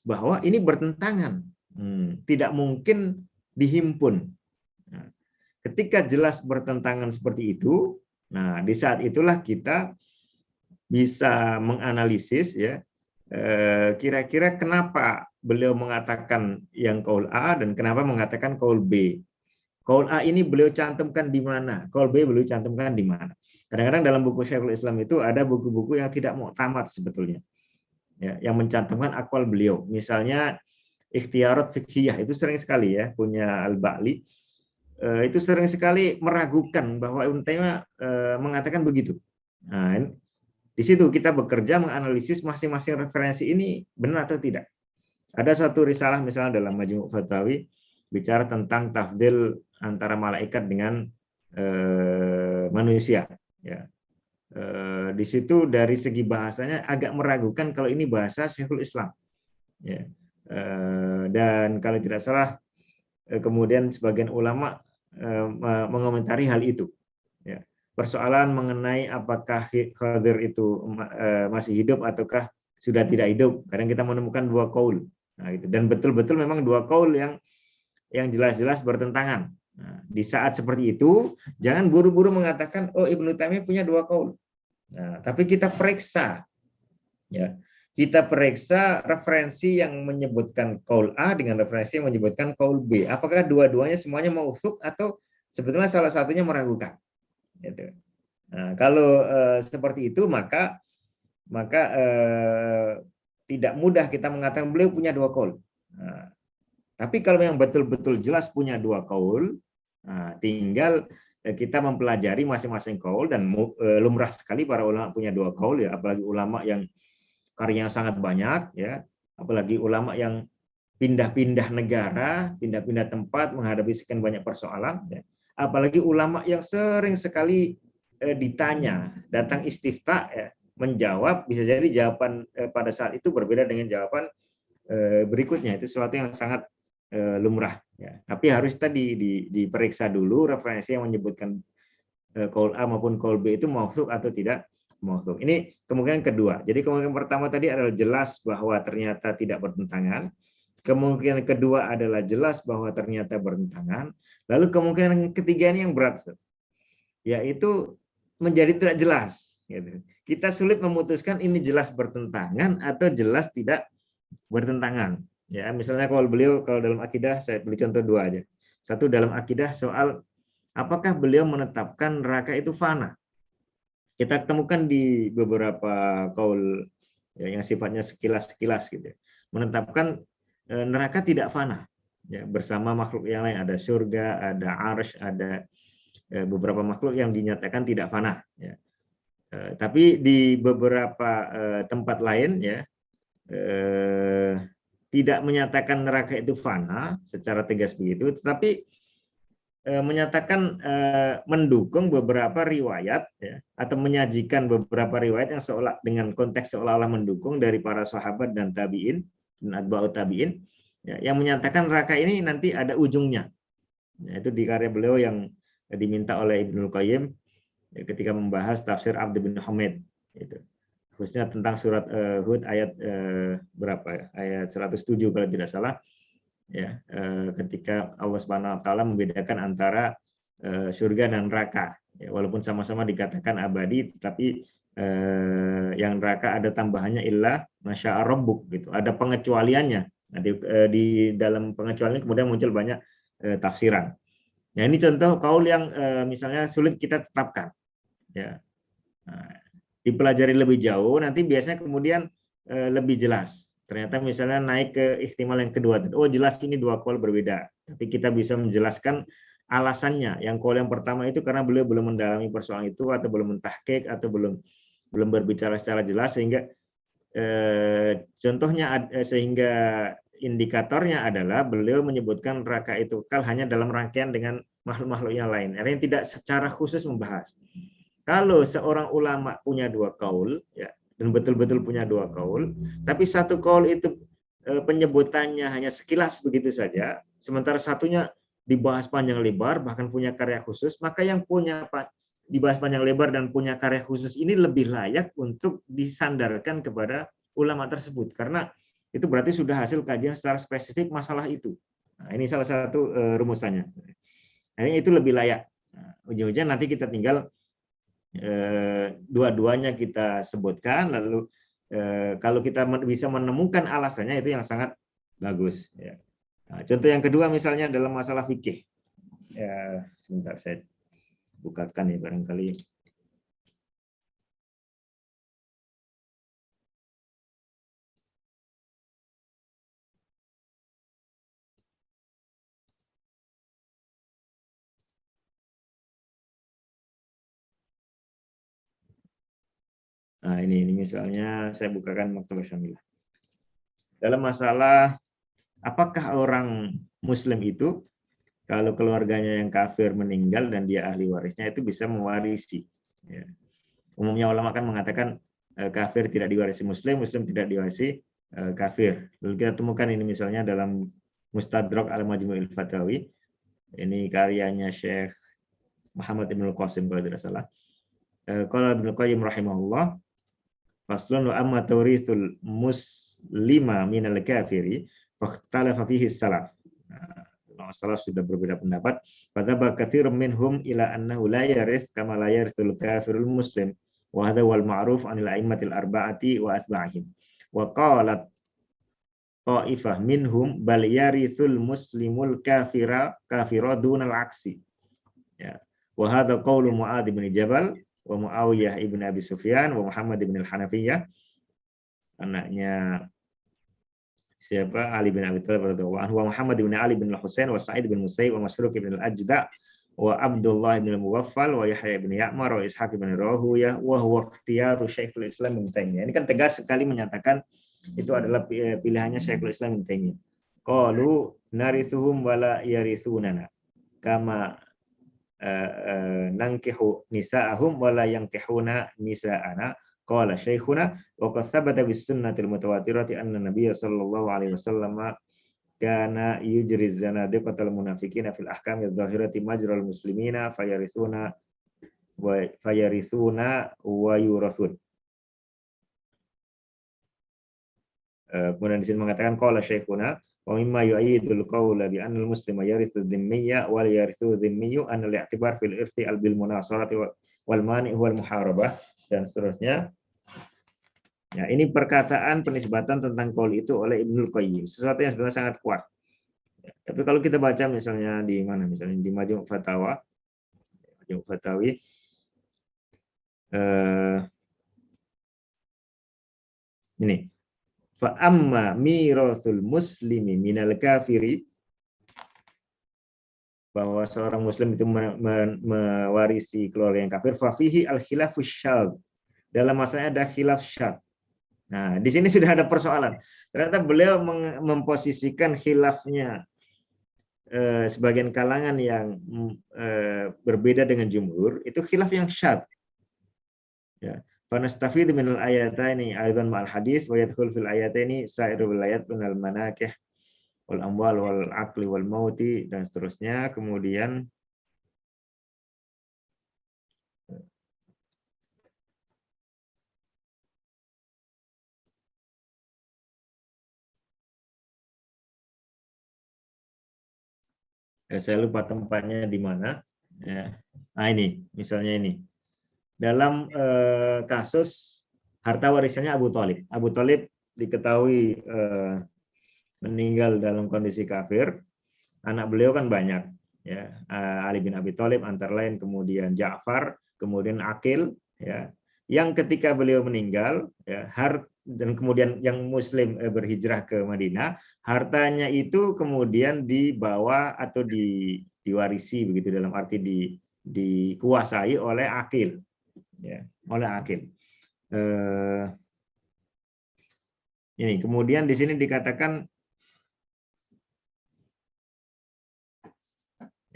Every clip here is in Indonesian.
bahwa ini bertentangan, tidak mungkin dihimpun. Nah, ketika jelas bertentangan seperti itu, nah di saat itulah kita bisa menganalisis ya, kira-kira kenapa beliau mengatakan yang kaul A dan kenapa mengatakan kaul B. Kaul A ini beliau cantumkan di mana, kaul B beliau cantumkan di mana. Kadang-kadang dalam buku Syekhul Islam itu ada buku-buku yang tidak muktamad sebetulnya, ya, yang mencantumkan akwal beliau. Misalnya Ikhtiarat Fiqhiyah itu sering sekali ya, punya Al-Ba'li. Itu sering sekali meragukan bahwa Ibnu Taimiyah mengatakan begitu. Nah, di situ kita bekerja menganalisis masing-masing referensi ini benar atau tidak. Ada satu risalah misalnya dalam Majmu' Fatawi bicara tentang tafdil antara malaikat dengan manusia. Ya. Di situ dari segi bahasanya agak meragukan kalau ini bahasa Syekhul Islam. Ya. Dan kalau tidak salah kemudian sebagian ulama mengomentari hal itu. Ya. Persoalan mengenai apakah Khadir itu masih hidup ataukah sudah tidak hidup. Kadang kita menemukan dua kaul. Nah, gitu. Dan betul-betul memang dua kaul yang jelas-jelas bertentangan. Nah, di saat seperti itu, jangan buru-buru mengatakan, oh Ibnu Taimiyah punya dua kaul. Nah, tapi kita periksa, ya, kita periksa referensi yang menyebutkan kaul A dengan referensi yang menyebutkan kaul B. Apakah dua-duanya semuanya mautsuk atau sebetulnya salah satunya meragukan? Gitu. Nah, kalau seperti itu maka tidak mudah kita mengatakan beliau punya dua kaul. Nah, tapi kalau yang betul-betul jelas punya dua kaul, nah, tinggal kita mempelajari masing-masing kaul dan lumrah sekali para ulama punya dua kaul ya, apalagi ulama yang karyanya sangat banyak ya, apalagi ulama yang pindah-pindah negara, pindah-pindah tempat menghadapi sekian banyak persoalan ya. Apalagi ulama yang sering sekali ditanya, datang istifta ya, menjawab, bisa jadi jawaban pada saat itu berbeda dengan jawaban berikutnya. Itu sesuatu yang sangat lumrah ya. Tapi harus tadi diperiksa dulu referensi yang menyebutkan kaul A maupun kaul B itu mautsuk atau tidak mautsuk. Ini kemungkinan kedua. Jadi kemungkinan pertama tadi adalah jelas bahwa ternyata tidak bertentangan. Kemungkinan kedua adalah jelas bahwa ternyata bertentangan. Lalu kemungkinan ketiga ini yang berat, yaitu menjadi tidak jelas. Gitu. Kita sulit memutuskan ini jelas bertentangan atau jelas tidak bertentangan. Ya, misalnya kalau dalam akidah, saya beri contoh dua aja. Satu dalam akidah soal apakah beliau menetapkan neraka itu fana. Kita temukan di beberapa kaul ya, yang sifatnya sekilas-sekilas gitu. Menetapkan neraka tidak fana. Ya, bersama makhluk yang lain, ada surga, ada arsy, ada beberapa makhluk yang dinyatakan tidak fana. Ya. Tapi di beberapa tempat lain ya tidak menyatakan neraka itu fana secara tegas begitu, tetapi menyatakan mendukung beberapa riwayat ya, atau menyajikan beberapa riwayat yang seolah dengan konteks seolah-olah mendukung dari para sahabat dan tabiin dan atba'ut tabiin ya, yang menyatakan neraka ini nanti ada ujungnya. Ya, itu di karya beliau yang diminta oleh Ibnul Qayyim ya, ketika membahas tafsir Abd bin Hamid itu. Khususnya tentang surat Hud ayat berapa ya? Ayat 107 kalau tidak salah. Ya, ketika Allah Subhanahu wa taala membedakan antara surga dan neraka. Ya, walaupun sama-sama dikatakan abadi, tetapi yang neraka ada tambahannya illa masya'a rabbuk gitu. Ada pengecualiannya. Nah, di dalam pengecualian kemudian muncul banyak tafsiran. Nah, ini contoh kaul yang misalnya sulit kita tetapkan. Ya. Nah, dipelajari lebih jauh, nanti biasanya kemudian lebih jelas. Ternyata misalnya naik ke ihtimal yang kedua, oh jelas ini dua kaul berbeda. Tapi kita bisa menjelaskan alasannya. Yang kaul yang pertama itu karena beliau belum mendalami persoalan itu, atau belum mentahqiq, atau belum berbicara secara jelas, sehingga contohnya sehingga indikatornya adalah beliau menyebutkan neraka itu kekal hanya dalam rangkaian dengan makhluk-makhluk yang lain. Artinya tidak secara khusus membahas. Kalau seorang ulama punya dua kaul, ya, dan betul-betul punya dua kaul, tapi satu kaul itu penyebutannya hanya sekilas begitu saja, sementara satunya dibahas panjang lebar, bahkan punya karya khusus, maka yang punya dibahas panjang lebar dan punya karya khusus ini lebih layak untuk disandarkan kepada ulama tersebut. Karena itu berarti sudah hasil kajian secara spesifik masalah itu. Nah, ini salah satu rumusannya. Nah, itu lebih layak. Nah, ujung-ujungnya nanti kita tinggal dua-duanya kita sebutkan, lalu kalau kita bisa menemukan alasannya itu yang sangat bagus. Ya. Nah, contoh yang kedua misalnya dalam masalah fikih. Ya, sebentar saya bukakan ya barangkali. Nah, ini misalnya saya bukakan Maktabah Syamilah. Dalam masalah apakah orang Muslim itu kalau keluarganya yang kafir meninggal dan dia ahli warisnya itu bisa mewarisi. Ya. Umumnya ulama kan mengatakan kafir tidak diwarisi Muslim, Muslim tidak diwarisi kafir. Lalu kita temukan ini misalnya dalam Mustadrak Al-Majmu'il Fatawi. Ini karyanya Syekh Muhammad Ibn Qasim kalau tidak salah. Qala Ibnu Qayyim rahimahullah, faslun wa amma tawrithul muslima minal kafiri fakhtalafa fihi salaf. Nah, salaf sudah berbeda pendapat. Fadzaba katsirun minhum ila annahu la yarith kama la yarithul kafirul muslim. Wa hadha wal ma'ruf 'anil a'immatil arba'ati wa atba'ihim. Wa qalat ta'ifah minhum bal yarithul muslimul kafira dunal aksi. Ya. Wa hadha qawlu Mu'adz bin Jabal wa Muawiyah ibn Abi Sufyan wa Muhammad ibn al-Hanafiyah, anaknya siapa? Ali bin Abi Thalib radhiyallahu anhu, wa Muhammad bin Ali bin Al-Husain wa Sa'id bin Musayyib wa Masruq bin Al-Ajda wa Abdullah bin Al-Muwaffal wa Yahya bin Ya'mar wa Ishaq bin Rahuyah wa huwa ikhtiyaru Syekhul Islam Ibnu Taimiyah. Ini kan tegas sekali menyatakan itu adalah pilihannya Syekhul Islam Ibnu Taimiyah. Qalu narithuhum wala yarithunana kama nankihu nisa'ahum wala yankihuna nisa'ana. Qala syekhuna wa qad thabata bis sunnatil mutawatirati anna nabiyya sallallahu alaihi wasallam kana yujri zanadiqatal munafiqina fil ahkami adh-dhahirati majral muslimina fayarithuna wa yurathun. Kemudian di sini mengatakan qala syekhuna wa mimma yu'ayyidul qawla bi anna al-muslima yarithu dhimmiyya wa la yarithu dhimmiyu an al-i'tibar fil irthi bil munasarati wal mani' wal muharabah, dan seterusnya. Ya, ini perkataan penisbatan tentang qaul itu oleh Ibnul Qayyim, sesuatu yang sebenarnya sangat kuat. Ya, tapi kalau kita baca misalnya di mana, misalnya di Majmu' Fatawa, Majmu' Fatawi, ini fa amma mirasul muslimi minal kafiri, bahwa seorang muslim itu mewarisi keluarga yang kafir, fa fihi al khilafus syadz, dalam masalahnya ada khilaf syadz. Nah, di sini sudah ada persoalan. Ternyata beliau memposisikan khilafnya sebagian kalangan yang berbeda dengan jumhur, itu khilaf yang syadz. Ya. Fanastafid min al-ayataini aidan ma'al hadis wa yadkhul fil ayataini sa'irul ayat min al-manakih wal amwal wal aqli wal mauti, dan seterusnya. Kemudian saya lupa tempatnya di mana. Ya. Nah, ini misalnya ini dalam kasus harta warisannya Abu Thalib. Abu Thalib diketahui meninggal dalam kondisi kafir. Anak beliau kan banyak, ya, Ali bin Abi Thalib antara lain, kemudian Ja'far, kemudian Aqil, ya, yang ketika beliau meninggal, ya, dan kemudian yang Muslim berhijrah ke Madinah, hartanya itu kemudian dibawa atau diwarisi begitu, dalam arti dikuasai oleh Aqil, ya, oleh Aqil. Ini kemudian di sini dikatakan,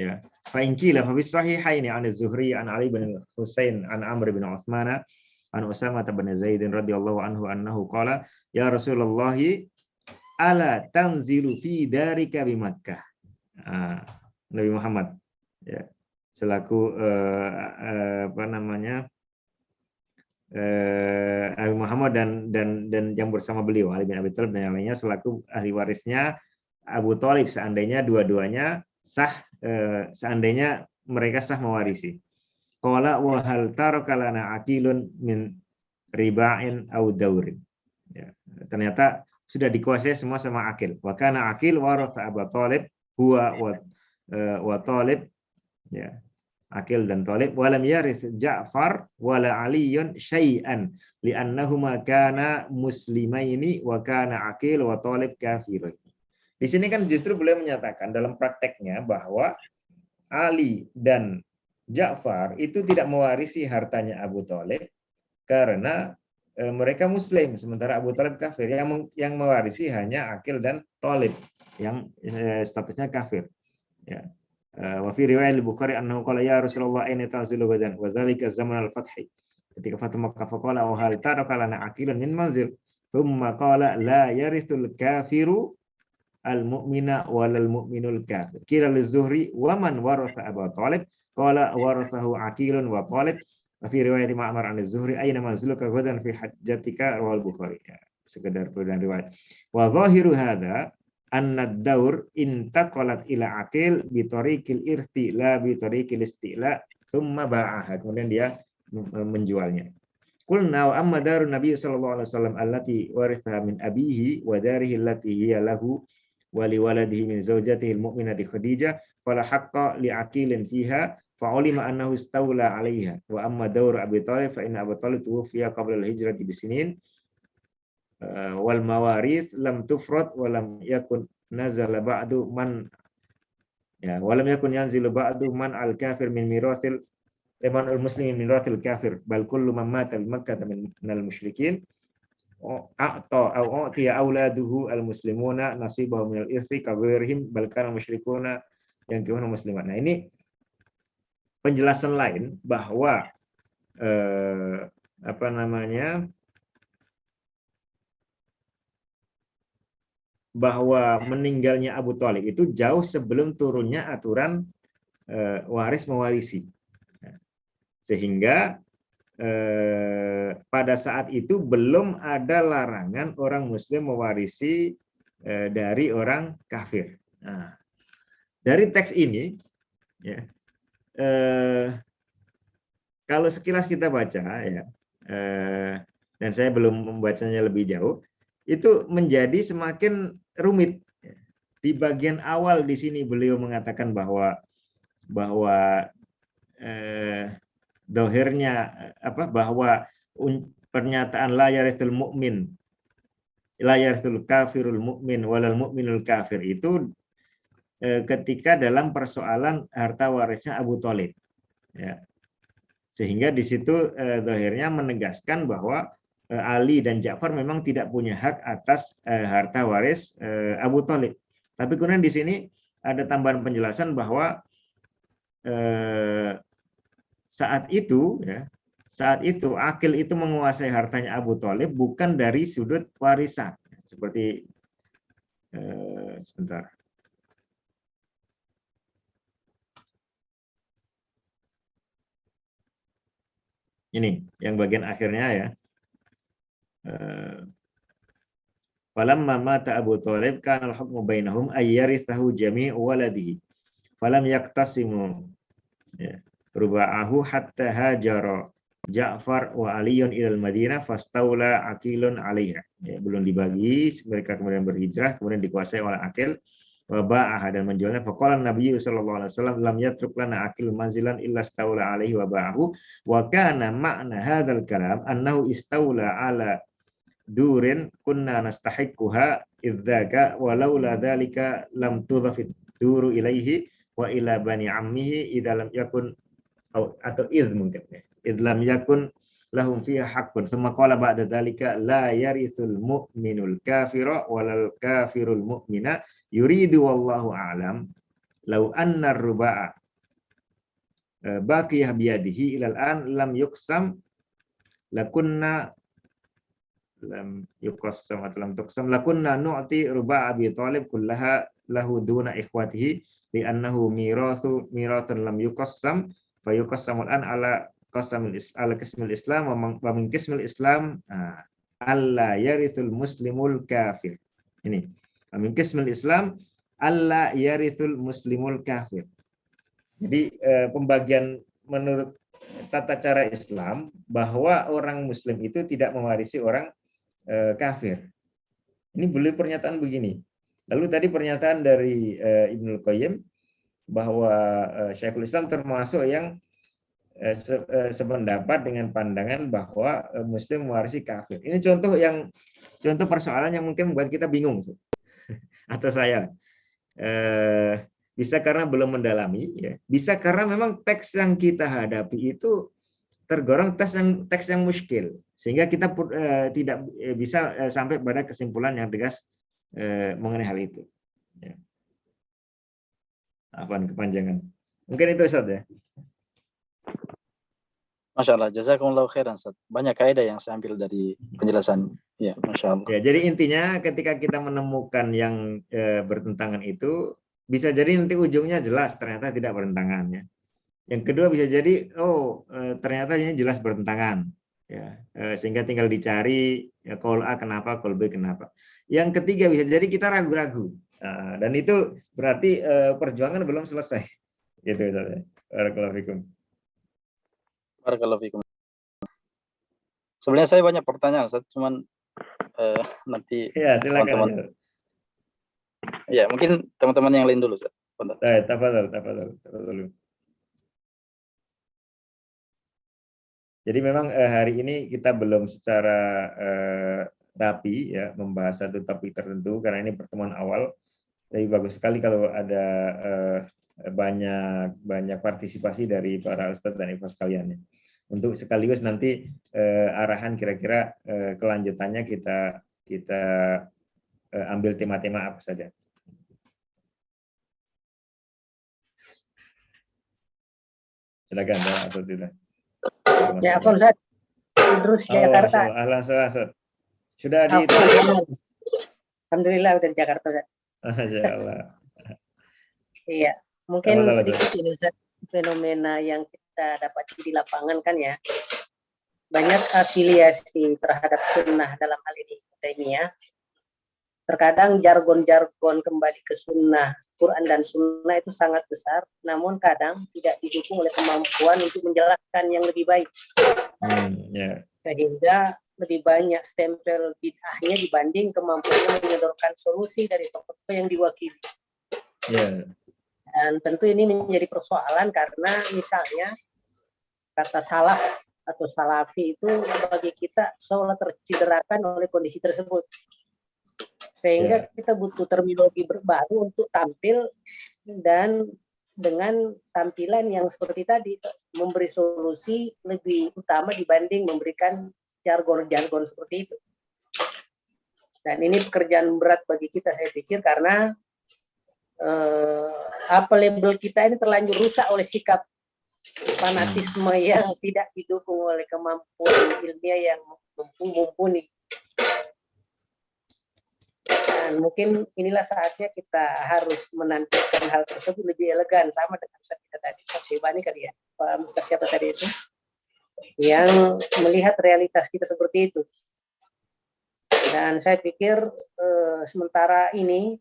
ya, fa in qila fa bis sahihaini an az-Zuhri an Ali bin Husain an Amr bin Utsman an Usamah bin Zaid radhiyallahu anhu annahu qala ya Rasulullah ala tanzilu fi darika bi Makkah. Nabi Muhammad, ya, selaku apa namanya, Nabi Muhammad dan yang bersama beliau Ali bin Abi Thalib dan yang lainnya selaku ahli warisnya Abu Thalib seandainya dua-duanya sah, seandainya mereka sah mewarisi. Qala wa hal taraka lana aqilun min riba'in au daurin. Ya, ternyata sudah dikuasai semua sama Aqil. Wa kana Aqil waratha Abu Thalib huwa wa Thalib, ya. Aqil dan Thalib walam yarith Ja'far wala Aliyun syai'an li'annahuma kana muslimaini wa kana Aqil wa Thalib kafirun. Di sini kan justru beliau menyatakan dalam prakteknya bahwa Ali dan Ja'far itu tidak mewarisi hartanya Abu Thalib karena mereka Muslim, sementara Abu Thalib kafir. Yang mewarisi hanya Aqil dan Thalib yang statusnya kafir. Ya. Wa fi riwayat Al-Bukhari annahu qala ya Rasulullah aina tanzilu gadan wa dzalika zaman al-fath. Ketika Fatu Makkah faqala wa hal taraka lana aqilun min manzil. Thumma qala la yarithul kafiru al-mu'mina walal mu'minul kafir. Qila liz-Zuhri wa man waratha Abu Thalib qala warathahu Aqilun wa Thalib. Fi riwayat Ma'mar an az-Zuhri aina manziluka ghadan fi hajjatika rawal Bukhari. Ya, sekedar perbedaan riwayat. Wa zahiru hadza anna ad-daur intaqalat ila Aqil bi tariqil irti la bi tariqil istila thumma ba'aha. Kemudian dia menjualnya. Qulna wa amma darun Nabi sallallahu alaihi wasallam allati warithaha min abihi wa darihi allati hiya lahu wa li waladihi min zawjatihi al-mu'minati Khadijah fala haqqa li Aqilin fiha fa'ulima annahu istawla 'alaiha wa amma dawr Abi Thalib fa inna Abu Thalib tuwfiya qabla al-hijrati bisinin wal mawarith lam tufrad wa lam yakun nazala ba'du man ya wa lam yakun yanzilu ba'du man al-kafir min mirathil man al-muslimin min mirathil kafir bal kullu man mata bi Makkah min al-musyrikin a'ta aw u'tiya auladuhu al-muslimuna nasibahu min al-irthi ka ghairihim bal kana musyrikuna yang kehuna muslimat. Nah, ini penjelasan lain bahwa bahwa meninggalnya Abu Thalib itu jauh sebelum turunnya aturan waris mewarisi, sehingga pada saat itu belum ada larangan orang Muslim mewarisi dari orang kafir. Nah, dari teks ini, ya, kalau sekilas kita baca, ya, dan saya belum membacanya lebih jauh, itu menjadi semakin rumit. Di bagian awal di sini beliau mengatakan bahwa dohirnya bahwa pernyataan la yarithul mu'min, la yarithul kafirul mu'min walal mu'minul kafir itu ketika dalam persoalan harta warisnya Abu Thalib. Ya. Sehingga di situ dohirnya menegaskan bahwa Ali dan Ja'far memang tidak punya hak atas harta waris Abu Thalib. Tapi kemudian di sini ada tambahan penjelasan bahwa saat itu Aqil itu menguasai hartanya Abu Thalib bukan dari sudut warisan. Seperti sebentar. Ini yang bagian akhirnya, ya. Falamma mata Abu Thalib kana al-hukmu bainahum ay yarithahu jami'u waladihi falam yaqtasimu ruba'ahu hatta hajara Ja'far wa Aliyun ilal Madinah fastawla Aqilun 'alaiha. Ya, belum dibagi, mereka kemudian berhijrah, kemudian dikuasai oleh Aqil wa ba'aha dan menjualnya. Faqala Nabi sallallahu alaihi wasallam lam yatruk lana Aqil manzilan illa stawla 'alaihi wa ba'ahu wa kana ma'na hadzal kalam annahu istawla 'ala durin kunna nastahiquha idzaka walaula dzalika lam tudhafid duru ilaihi wa ila bani ammihi idza lam yakun atau idz mungkin ya. Idz lam yakun lahum fiha haqqun. Tsumma qala ba'da dzalika la yarithul mu'minul kafira walal kafirul mu'mina yuridu wallahu a'lam law anna ar-ruba'a baqiyah biyadihi ilal an lam yuqsam lakunna lam yuqassam atau lam tuqsam lakunna nu'ti ruba' Abi Thalib kullaha lahu duna ikhwatihi li'annahu mirathan lam yuqassam fa yuqassamul an ala qismil Islam wa min qismil Islam alla yarithul muslimul kafir. Ini wa min qismil Islam alla yarithul muslimul kafir. Jadi pembagian menurut tata cara Islam bahwa orang Muslim itu tidak mewarisi orang kafir. Ini boleh pernyataan begini. Lalu tadi pernyataan dari Ibnul Qayyim bahwa Syekhul Islam termasuk yang sependapat dengan pandangan bahwa Muslim mewarisi kafir. Ini contoh persoalan yang mungkin membuat kita bingung, atau saya. Bisa karena belum mendalami, ya. Bisa karena memang teks yang kita hadapi itu tergolong teks yang muskil, sehingga kita tidak bisa sampai pada kesimpulan yang tegas mengenai hal itu. Ya. Apaan kepanjangan? Mungkin itu Ustaz ya. Masya Allah, jazakumullah khairan Ustaz. Banyak kaidah yang saya ambil dari penjelasan. Ya, Masya Allah. Ya, jadi intinya ketika kita menemukan yang bertentangan itu, bisa jadi nanti ujungnya jelas ternyata tidak bertentangan ya. Yang kedua bisa jadi ternyata ini jelas bertentangan ya, sehingga tinggal dicari ya, qaul A kenapa, qaul B kenapa. Yang ketiga bisa jadi kita ragu-ragu. Dan itu berarti perjuangan belum selesai. Gitu ya. Barakallahu fikum. Barakallahu fikum. Sebenarnya saya banyak pertanyaan Ustaz, cuman nanti ya, silakan teman-teman. Ya, mungkin teman-teman yang lain dulu, Ustaz. Tafadhal. Jadi memang hari ini kita belum secara rapi ya membahas satu topik tertentu karena ini pertemuan awal. Jadi bagus sekali kalau ada banyak partisipasi dari para ustadz dan ikhwas sekalian ya. Untuk sekaligus nanti arahan kira-kira kelanjutannya kita ambil tema-tema apa saja. Silakan atau tidak. Ya, apa Ustaz? Idrus Jakarta. Alhamdulillah. Sudah di Alhamdulillah udah di Jakarta, Ustaz. Masyaallah. Iya, mungkin sedikit ini Ustaz, fenomena yang kita dapat di lapangan kan ya. Banyak afiliasi terhadap sunnah dalam hal ini ya. Terkadang jargon-jargon kembali ke sunnah, Quran dan sunnah itu sangat besar, namun kadang tidak didukung oleh kemampuan untuk menjelaskan yang lebih baik. Sehingga lebih banyak stempel bid'ahnya dibanding kemampuannya menyodorkan solusi dari tokoh yang diwakili. Dan tentu ini menjadi persoalan karena misalnya kata salaf atau salafi itu bagi kita seolah terciderakan oleh kondisi tersebut. Sehingga kita butuh terminologi baru untuk tampil dan dengan tampilan yang seperti tadi memberi solusi lebih utama dibanding memberikan jargon-jargon seperti itu. Dan ini pekerjaan berat bagi kita saya pikir karena label kita ini terlanjur rusak oleh sikap fanatisme yang tidak didukung oleh kemampuan ilmiah yang mumpuni. Dan mungkin inilah saatnya kita harus menampilkan hal tersebut lebih elegan sama dengan Ustaz kita tadi, Pak Syibani kali ya, Pak Mustafa siapa tadi itu, yang melihat realitas kita seperti itu. Dan saya pikir sementara ini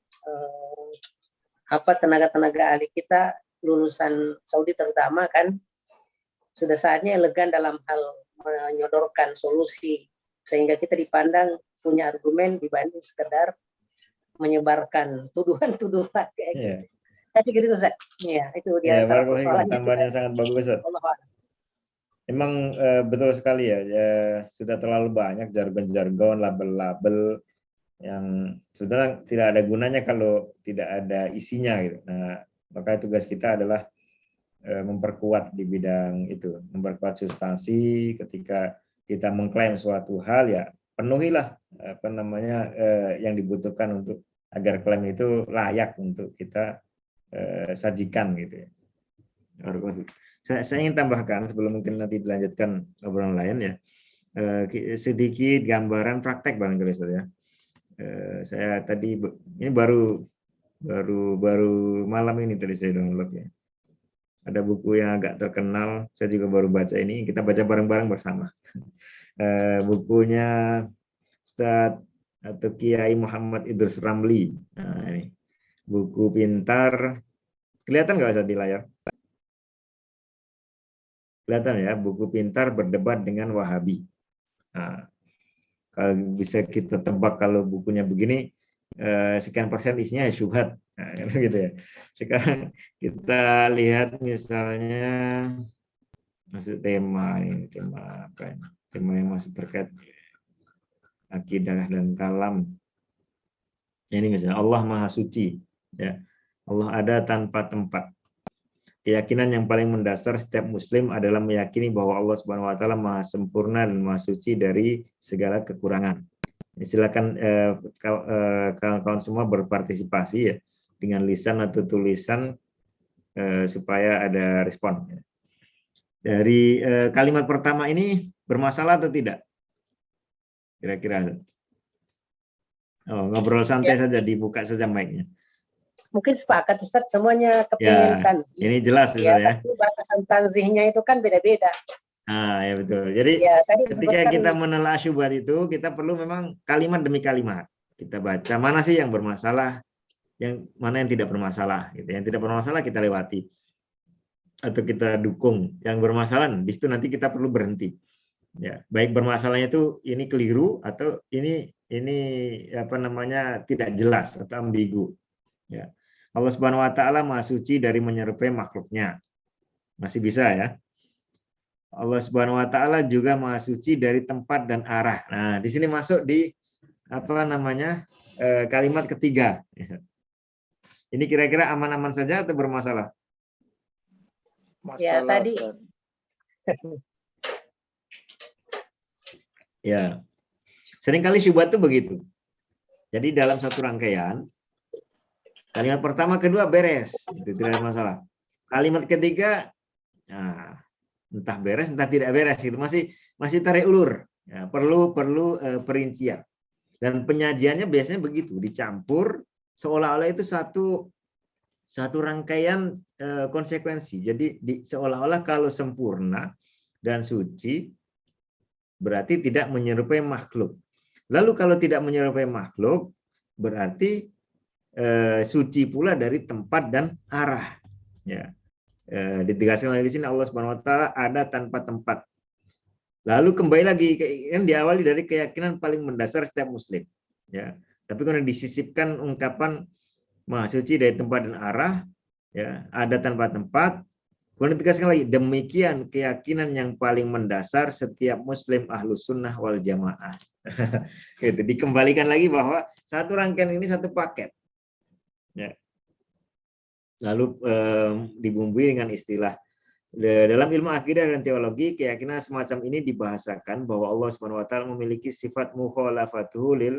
tenaga-tenaga ahli kita lulusan Saudi terutama kan sudah saatnya elegan dalam hal menyodorkan solusi sehingga kita dipandang punya argumen dibanding sekedar menyebarkan tuduhan-tuduhan kayak gitu. Saya pikir itu Ustaz. Ya, itu dia tambahannya sangat bagus Ustaz. Memang betul sekali ya, sudah terlalu banyak jargon-jargon, label-label yang sebenarnya tidak ada gunanya kalau tidak ada isinya gitu. Nah, maka tugas kita adalah memperkuat di bidang itu, memperkuat substansi. Ketika kita mengklaim suatu hal ya penuhilah yang dibutuhkan untuk agar klaim itu layak untuk kita sajikan gitu ya. Saya ingin tambahkan sebelum mungkin nanti dilanjutkan obrolan lain ya, sedikit gambaran praktek barangkali ya. Saya tadi ini baru malam ini tadi saya download ya. Ada buku yang agak terkenal, saya juga baru baca ini, kita baca bareng-bareng bersama. Bukunya Ustadz atau Kiai Muhammad Idrus Ramli. Nah, ini buku pintar, kelihatan nggak Ustadz di layar? Kelihatan ya, buku pintar berdebat dengan Wahabi. Nah, kalau bisa kita tebak kalau bukunya begini, sekian persen isinya ya syubhat. Nah, gitu ya. Sekarang kita lihat misalnya masuk tema ini, tema apa ini? Tema yang masih terkait akidah dan kalam. Ini misalnya Allah Maha Suci, ya. Allah ada tanpa tempat. Keyakinan yang paling mendasar setiap muslim adalah meyakini bahwa Allah Subhanahu wa taala Maha sempurna dan Maha suci dari segala kekurangan. Silakan kawan-kawan semua berpartisipasi ya dengan lisan atau tulisan supaya ada respon. Dari kalimat pertama ini bermasalah atau tidak? Kira-kira. Oh, ngobrol santai saja, dibuka saja mic-nya. Mungkin sepakat Ustaz, semuanya Ya, kepingin tanzih. ini jelas Ya, ya. tapi batasan tanzihnya itu kan beda-beda. Ah, ya betul. Jadi Ya, tadi ketika disebutkan kita menelaah syubhat itu, kita perlu memang kalimat demi kalimat. Kita baca mana sih yang bermasalah, yang mana yang tidak bermasalah. Gitu. Yang tidak bermasalah kita lewati atau kita dukung. Yang bermasalah, di situ nanti kita perlu berhenti. Ya, baik bermasalahnya itu ini keliru atau ini apa namanya tidak jelas atau ambigu. Ya. Allah Subhanahu wa taala Maha suci dari menyerupai makhluknya. Masih bisa ya. Allah Subhanahu wa taala juga Maha suci dari tempat dan arah. Nah, di sini masuk di apa namanya? Kalimat ketiga. Ini kira-kira aman-aman saja atau bermasalah? Masalah, ya tadi Ustaz. Ya. Seringkali syubhat itu begitu. Jadi dalam satu rangkaian kalimat pertama, kedua beres, itu tidak ada masalah. Kalimat ketiga, nah, entah beres, entah tidak beres, gitu masih tarik ulur. Ya, perlu perincian. Dan penyajiannya biasanya begitu, dicampur seolah-olah itu satu rangkaian konsekuensi. Jadi seolah-olah kalau sempurna dan suci berarti tidak menyerupai makhluk. Lalu kalau tidak menyerupai makhluk berarti suci pula dari tempat dan arah. Ya. Ditegaskan di sini Allah Subhanahu wa taala ada tanpa tempat. Lalu kembali lagi kan diawali dari keyakinan paling mendasar setiap muslim. Ya. Tapi kalau disisipkan ungkapan Maha suci dari tempat dan arah, ya, ada tanpa tempat. Kemudian ditegaskan lagi demikian keyakinan yang paling mendasar setiap muslim ahlus sunnah wal jamaah. Gitu. Dikembalikan lagi bahwa satu rangkaian ini satu paket. Ya. Lalu dibumbui dengan istilah dalam ilmu akidah dan teologi, keyakinan semacam ini dibahasakan bahwa Allah Subhanahu wa taala memiliki sifat mukhalafatuhu lil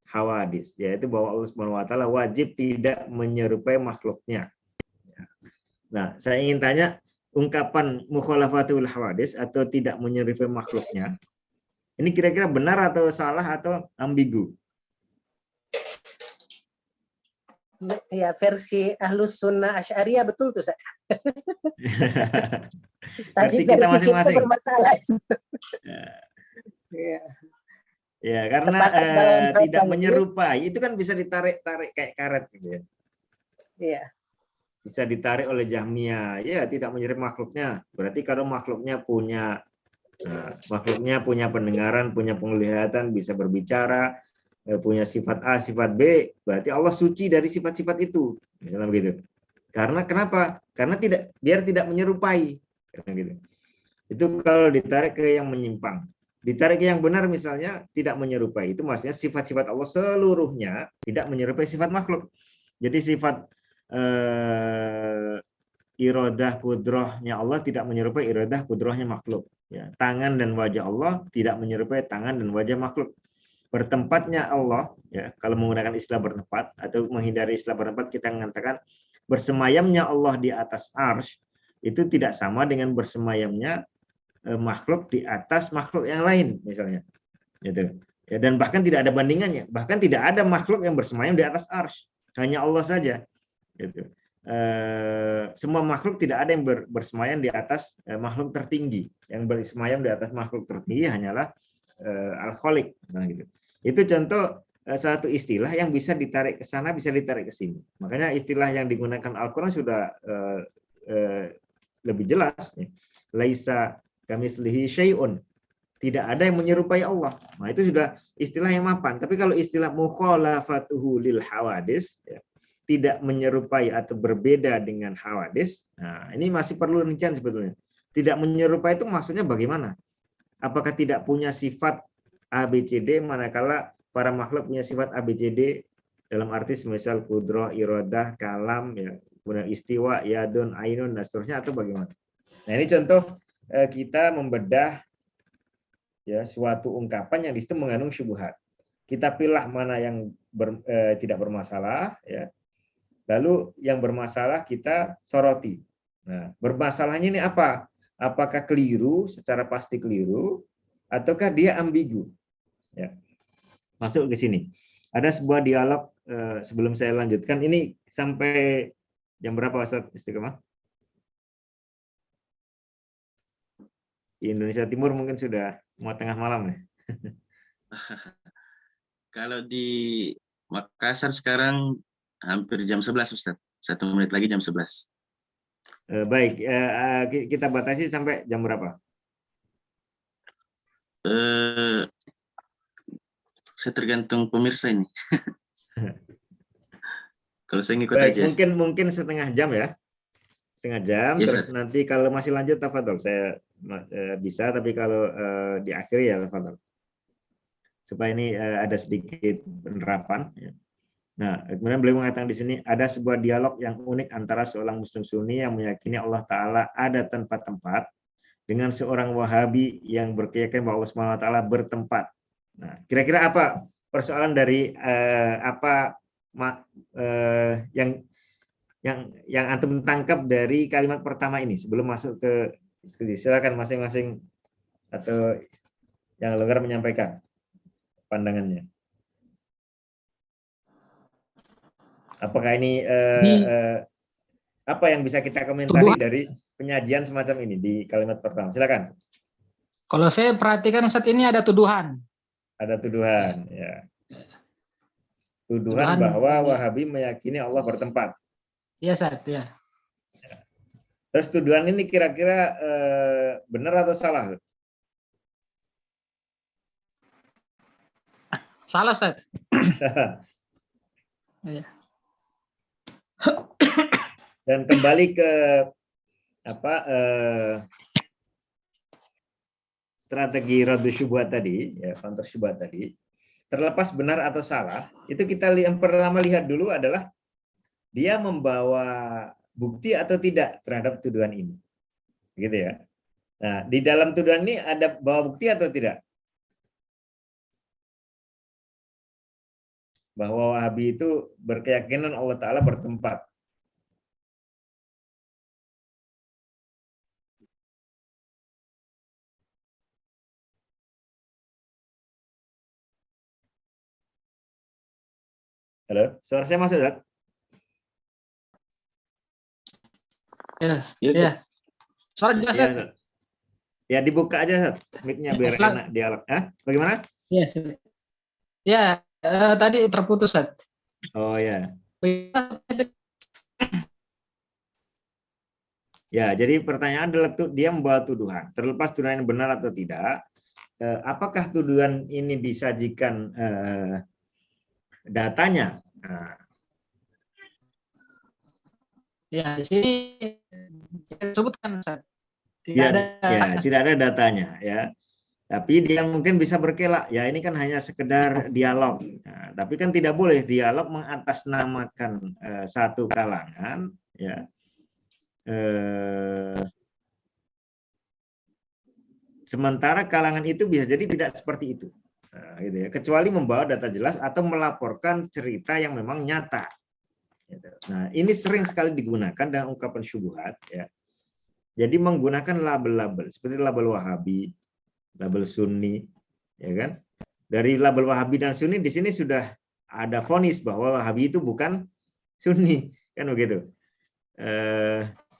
hawadis, yaitu bahwa Allah Subhanahu wa taala wajib tidak menyerupai makhluknya. Nah, saya ingin tanya, ungkapan mukhalafatul hawadis atau tidak menyerupai makhluknya, ini kira-kira benar atau salah atau ambigu? ya versi Ahlus Sunnah Asy'ariyah betul tuh, Ustaz. Tadi Versi kita versi kita masing-masing. bermasalah. Ya. Ya, karena Sepakat dalam hal tidak tanzih. menyerupai, itu kan bisa ditarik-tarik kayak karet gitu ya. Iya. Bisa ditarik oleh Jahmiyah, ya tidak menyerupai makhluknya. Berarti kalau makhluknya punya pendengaran, punya penglihatan, bisa berbicara, punya sifat A, sifat B, berarti Allah suci dari sifat-sifat itu, misalnya begitu. Karena kenapa? Karena biar tidak menyerupai, gitu. Itu kalau ditarik ke yang menyimpang. Ditarik ke yang benar misalnya tidak menyerupai, itu maksudnya sifat-sifat Allah seluruhnya tidak menyerupai sifat makhluk. Jadi sifat iradah kudrohnya Allah tidak menyerupai iradah kudrohnya makhluk. Ya, tangan dan wajah Allah tidak menyerupai tangan dan wajah makhluk. Bertempatnya Allah, ya, kalau menggunakan istilah bertempat atau menghindari istilah bertempat, kita mengatakan bersemayamnya Allah di atas arsy itu tidak sama dengan bersemayamnya makhluk di atas makhluk yang lain, misalnya. Gitu. Ya, dan bahkan tidak ada bandingannya. Bahkan tidak ada makhluk yang bersemayam di atas arsy, hanya Allah saja. Gitu. semua makhluk tidak ada yang bersemayam di atas makhluk tertinggi. Yang bersemayam di atas makhluk tertinggi hanyalah Al-Khaliq. Nah, gitu. Itu contoh satu istilah yang bisa ditarik ke sana, bisa ditarik ke sini. Makanya istilah yang digunakan Al-Quran sudah lebih jelas. Laisa kamitslihi syai'un. Tidak ada yang menyerupai Allah. Nah, itu sudah istilah yang mapan. Tapi kalau istilah mukhalafatuhu lil hawadis, ya, tidak menyerupai atau berbeda dengan hawadis, nah ini masih perlu rincian sebetulnya. Tidak menyerupai itu maksudnya bagaimana? Apakah tidak punya sifat ABCD, manakala para makhluk punya sifat ABCD dalam arti semisal kudroh, iradah, kalam, ya, kemudian istiwa, yadun, ainun, dan seterusnya, atau bagaimana? Nah ini contoh kita membedah ya suatu ungkapan yang di situ mengandung syubhat. Kita pilih mana yang tidak bermasalah, ya. Lalu yang bermasalah kita soroti. Nah, bermasalahnya ini apa? Apakah keliru, secara pasti keliru, ataukah dia ambigu? Ya. Masuk ke sini. Ada sebuah dialog sebelum saya lanjutkan. Ini sampai jam berapa Ustaz Istiqomah? Di Indonesia Timur mungkin sudah mau tengah malam ya. Kalau di Makassar sekarang hampir jam 11 Ustaz. 1 menit lagi jam 11. Baik, kita batasi sampai jam berapa? Saya tergantung pemirsa ini. Kalau saya ngikut Baik, aja. mungkin setengah jam ya. Setengah jam, Yes, terus sir. nanti kalau masih lanjut tafadhol, saya bisa, tapi kalau diakhiri ya tafadhol. Supaya ini ada sedikit penerapan. Ya. Nah, kemudian beliau mengatakan di sini ada sebuah dialog yang unik antara seorang Muslim Sunni yang meyakini Allah Ta'ala ada tempat-tempat dengan seorang Wahabi yang berkeyakinan bahwa Allah Subhanahu Wa Ta'ala bertempat. Nah, kira-kira apa persoalan dari yang antum tangkap dari kalimat pertama ini sebelum masuk ke diskusi? Silakan masing-masing atau yang longgar menyampaikan pandangannya. Apakah ini apa yang bisa kita komentari dari penyajian semacam ini di kalimat pertama? Silakan. Kalau saya perhatikan saat ini ada tuduhan. Ada tuduhan, ya. Tuduhan bahwa Wahabi meyakini Allah bertempat. Iya, Ustaz, ya. Terus tuduhan ini kira-kira benar atau salah? Salah, Ustaz. Ya. Dan kembali ke strategi raddu syubhat tadi, ya, counter syubhat tadi, terlepas benar atau salah, itu kita yang pertama lihat dulu adalah dia membawa bukti atau tidak terhadap tuduhan ini, gitu ya. Nah, di dalam tuduhan ini ada bawa bukti atau tidak? Bahwa Wahabi itu berkeyakinan Allah Ta'ala bertempat. Halo, suara saya masuk, Zat? Ya, Iya, ya. Suara jelas, Ya, Ustaz. ya dibuka aja, Zat. Mic-nya biar enak dialog. Bagaimana? Ya, ya, tadi terputus, Ustaz. Oh ya. Ya, jadi pertanyaan adalah dia membawa tuduhan. Terlepas tuduhan yang benar atau tidak, apakah tuduhan ini disajikan datanya? Nah. Ya, di sini disebutkan, Ustaz. Tidak ada datanya, ya. Tapi dia mungkin bisa berkelak, ya ini kan hanya sekedar dialog. Nah, tapi kan tidak boleh dialog mengatasnamakan satu kalangan, ya. Sementara kalangan itu bisa jadi tidak seperti itu, nah, gitu ya. Kecuali membawa data jelas atau melaporkan cerita yang memang nyata. Gitu. Nah, ini sering sekali digunakan dalam ungkapan syubhat, ya. Jadi menggunakan label-label seperti label Wahabi, label Sunni, ya kan? Dari label Wahabi dan Sunni di sini sudah ada vonis bahwa Wahabi itu bukan Sunni, kan begitu.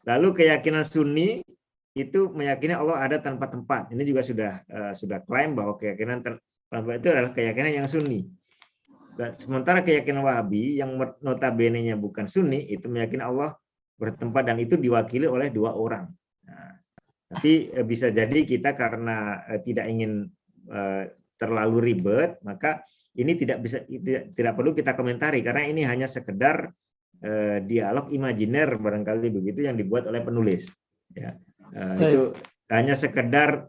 Lalu keyakinan Sunni itu meyakini Allah ada tanpa tempat. Ini juga sudah klaim bahwa keyakinan tanpa itu adalah keyakinan yang Sunni. Sementara keyakinan Wahabi yang notabene-nya bukan Sunni itu meyakini Allah bertempat dan itu diwakili oleh 2 orang. Nah, tapi bisa jadi kita karena tidak ingin terlalu ribet, maka ini tidak perlu kita komentari karena ini hanya sekedar dialog imajiner barangkali begitu yang dibuat oleh penulis. Ya, itu hanya sekedar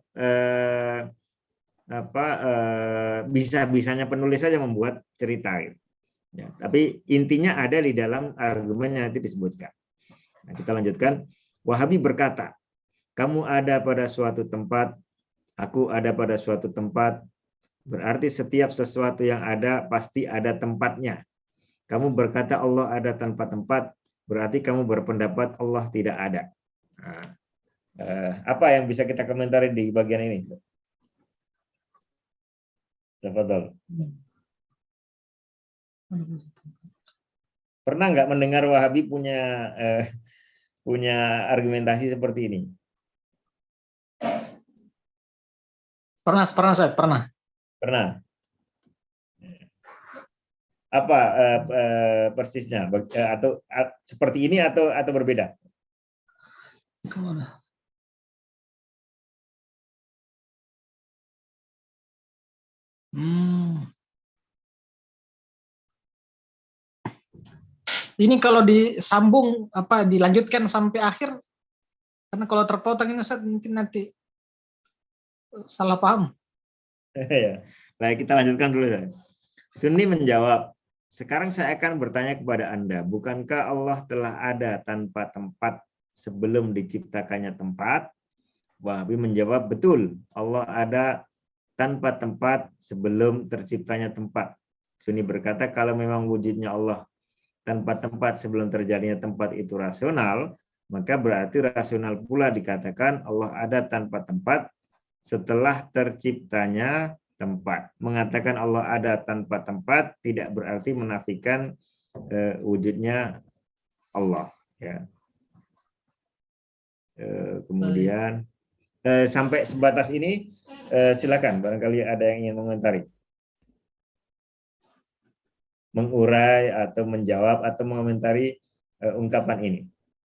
bisa-bisanya penulis saja membuat cerita. Ya, tapi intinya ada di dalam argumen yang nanti disebutkan. Nah, kita lanjutkan. Wahabi berkata, kamu ada pada suatu tempat, aku ada pada suatu tempat, berarti setiap sesuatu yang ada pasti ada tempatnya. Kamu berkata Allah ada tanpa tempat, berarti kamu berpendapat Allah tidak ada. Nah, apa yang bisa kita komentari di bagian ini? Tafadhol. Pernah nggak mendengar Wahabi punya argumentasi seperti ini? Pernah, Ustaz, pernah. Pernah. Apa persisnya? Atau seperti ini atau berbeda? Kemana? Ini kalau disambung dilanjutkan sampai akhir, karena kalau terpotong ini Ustaz mungkin nanti salah paham. Ya. Baik, kita lanjutkan dulu. Sunni menjawab, sekarang saya akan bertanya kepada Anda, bukankah Allah telah ada tanpa tempat sebelum diciptakannya tempat? Wahabi menjawab, betul, Allah ada tanpa tempat sebelum terciptanya tempat. Sunni berkata, kalau memang wujudnya Allah tanpa tempat sebelum terjadinya tempat itu rasional, maka berarti rasional pula dikatakan Allah ada tanpa tempat setelah terciptanya tempat. Mengatakan Allah ada tanpa tempat tidak berarti menafikan wujudnya Allah. Ya. Kemudian sampai sebatas ini silakan barangkali ada yang ingin mengomentari, mengurai atau menjawab atau mengomentari ungkapan ini.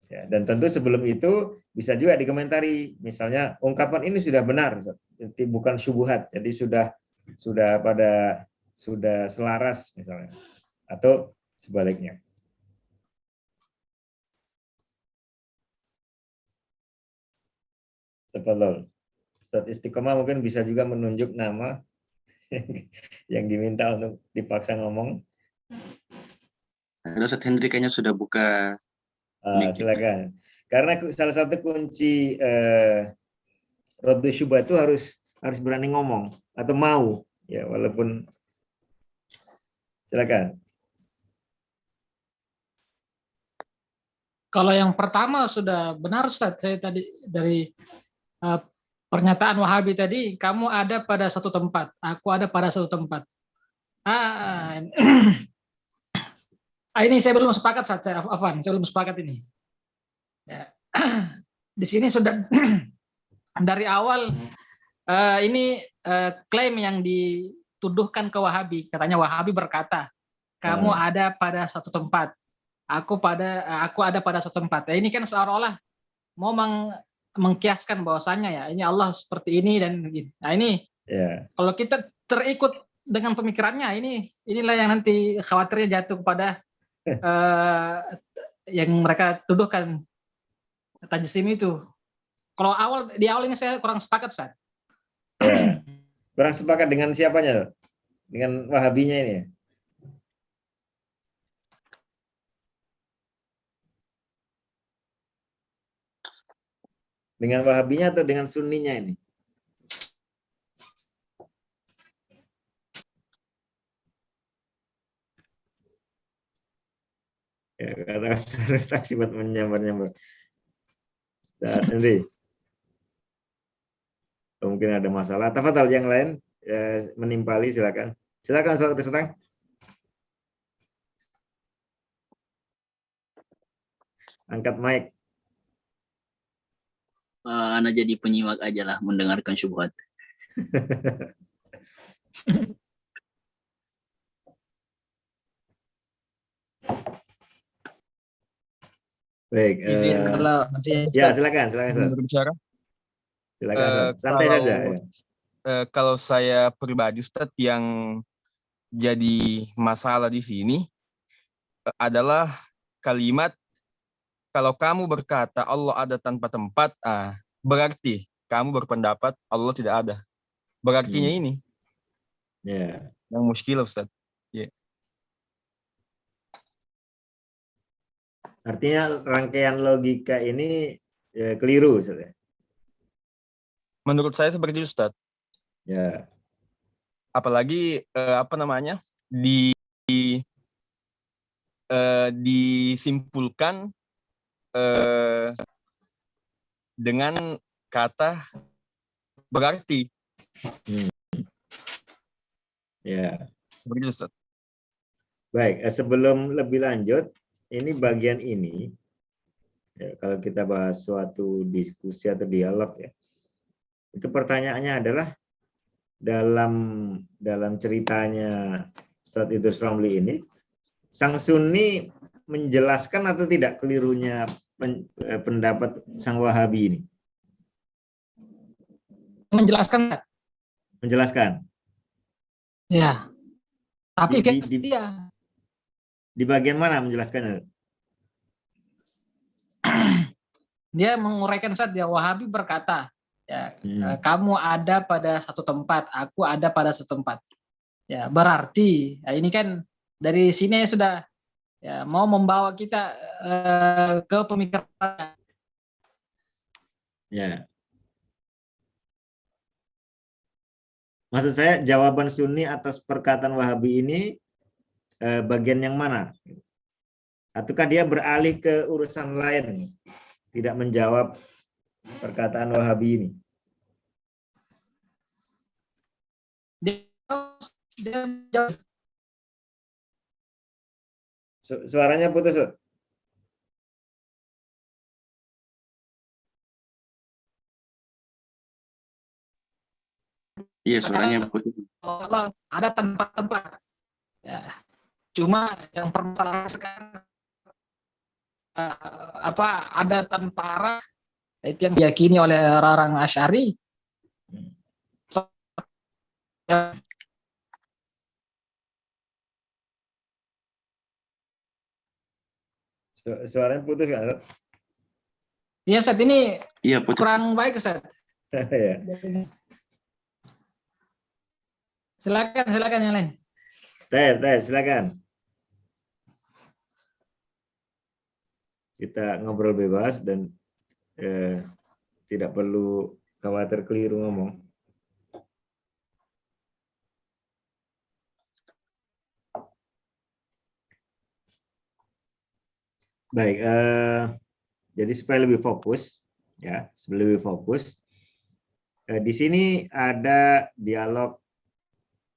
Ya, dan tentu sebelum itu bisa juga dikomentari, misalnya ungkapan ini sudah benar, bukan syubhat, jadi sudah selaras misalnya, atau sebaliknya. Tafadhol. Ustaz Istiqomah mungkin bisa juga menunjuk nama yang diminta untuk dipaksa ngomong. Ustaz Hendri kayaknya sudah buka. Silakan. Karena salah satu kunci Raddu Syubhat itu harus berani ngomong atau mau, ya walaupun. Silakan. Kalau yang pertama sudah benar Ustaz, saya tadi dari pernyataan Wahabi tadi, kamu ada pada satu tempat, aku ada pada satu tempat. Ini saya belum sepakat Ustaz, saya belum sepakat ini. Ya. Di sini sudah dari awal ini klaim yang dituduhkan ke Wahabi, katanya Wahabi berkata, kamu ada pada satu tempat, aku ada pada satu tempat. Ini kan seolah-olah mau mengkiaskan bahwasannya ya ini Allah seperti ini dan begini. Nah ini kalau kita terikut dengan pemikirannya, inilah yang nanti khawatirnya jatuh kepada yang mereka tuduhkan tajsim itu. Kalau di awal ini saya kurang sepakat, Ustaz. Ya. Kurang sepakat dengan siapanya? Dengan Wahabinya ini ya? Dengan Wahabinya atau dengan Sunninya ini? Ya, kata harus taksimat menyambar-nyambar. Nanti mungkin ada masalah. Tafadhol yang lain menimpali, silakan. Silakan Ustaz Tisnang. angkat mic. Ana jadi penyimak aja lah, mendengarkan syubhat. Baik. Izin Kalau nanti Ya, silakan Ustaz. berbicara. Silakan Ustaz. Santai saja. Ya. Kalau saya pribadi Ustadz, yang jadi masalah di sini adalah kalimat kalau kamu berkata Allah ada tanpa tempat, berarti kamu berpendapat Allah tidak ada. Berartinya ini Ya. yang muskil Ustadz. Artinya rangkaian logika ini keliru, Ustaz. Menurut saya seperti itu Ustadz. Ya. Apalagi disimpulkan dengan kata berarti. Ya. Seperti itu Ustadz. Baik, sebelum lebih lanjut, ini bagian ini, ya, kalau kita bahas suatu diskusi atau dialog ya, itu pertanyaannya adalah dalam ceritanya Ustadz Idrus Ramli ini, Sang Sunni menjelaskan atau tidak kelirunya pendapat Sang Wahabi ini? menjelaskan, Menjelaskan. ya. Tapi Di- dia Di bagian mana menjelaskannya? dia menguraikan saja. Wahabi berkata, ya, kamu ada pada satu tempat, aku ada pada satu tempat. Ya, berarti ya, ini kan dari sini sudah ya mau membawa kita ke pemikiran. Ya. Maksud saya jawaban Sunni atas perkataan Wahabi ini bagian yang mana? Ataukah dia beralih ke urusan lain, tidak menjawab perkataan Wahabi ini? Dia Suaranya putus. Iya, suaranya putus. Allah ada tempat-tempat. Ya. Cuma yang permasalahan sekarang ada tentara itu yang diyakini oleh orang-orang Asy'ari. Suaranya putus kan? Ya, saat ini Iya, putus. kurang baik, Ustaz. Ya. Silakan yang lain. Silakan. Kita ngobrol bebas dan tidak perlu khawatir keliru ngomong. Baik, jadi supaya lebih fokus, ya, di sini ada dialog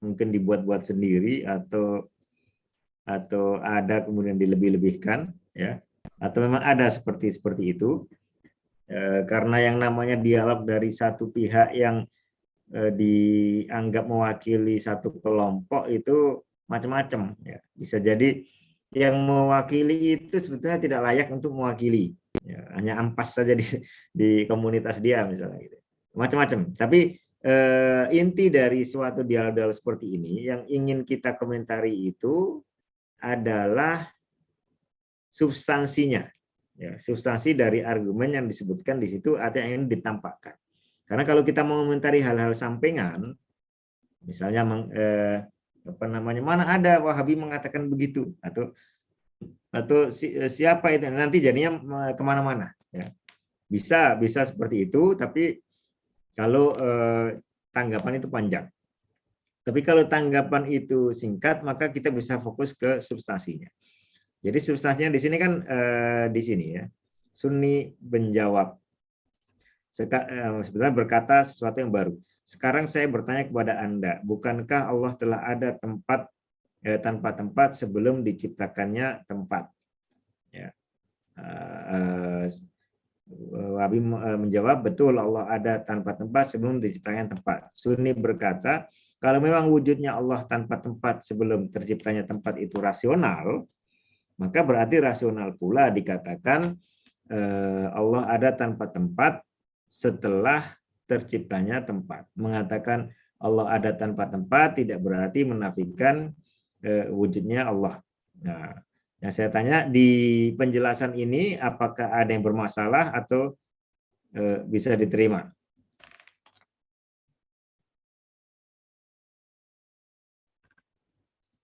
mungkin dibuat-buat sendiri atau ada kemudian dilebih-lebihkan, ya, atau memang ada seperti itu, karena yang namanya dialog dari satu pihak yang dianggap mewakili satu kelompok itu macam-macam, ya. Bisa jadi yang mewakili itu sebetulnya tidak layak untuk mewakili, ya, hanya ampas saja di komunitas dia misalnya gitu. Macam-macam. Tapi inti dari suatu dialog seperti ini yang ingin kita komentari itu adalah substansinya, ya, substansi dari argumen yang disebutkan di situ atau yang ingin ditampakkan. Karena kalau kita mengomentari hal-hal sampingan, misalnya mana ada Wahabi mengatakan begitu atau siapa itu, nanti jadinya kemana-mana, ya. Bisa seperti itu, tapi kalau tanggapan itu panjang. Tapi kalau tanggapan itu singkat, maka kita bisa fokus ke substansinya. Jadi substansinya di sini kan di sini, ya, Sunni menjawab, sebenarnya berkata sesuatu yang baru. Sekarang saya bertanya kepada Anda, bukankah Allah telah ada tempat tanpa tempat sebelum diciptakannya tempat? Ya. Wahabi menjawab, betul Allah ada tanpa tempat sebelum diciptakan tempat. Sunni berkata, kalau memang wujudnya Allah tanpa tempat sebelum terciptanya tempat itu rasional, maka berarti rasional pula dikatakan Allah ada tanpa tempat setelah terciptanya tempat. Mengatakan Allah ada tanpa tempat tidak berarti menafikan wujudnya Allah. Nah, yang saya tanya di penjelasan ini apakah ada yang bermasalah atau bisa diterima?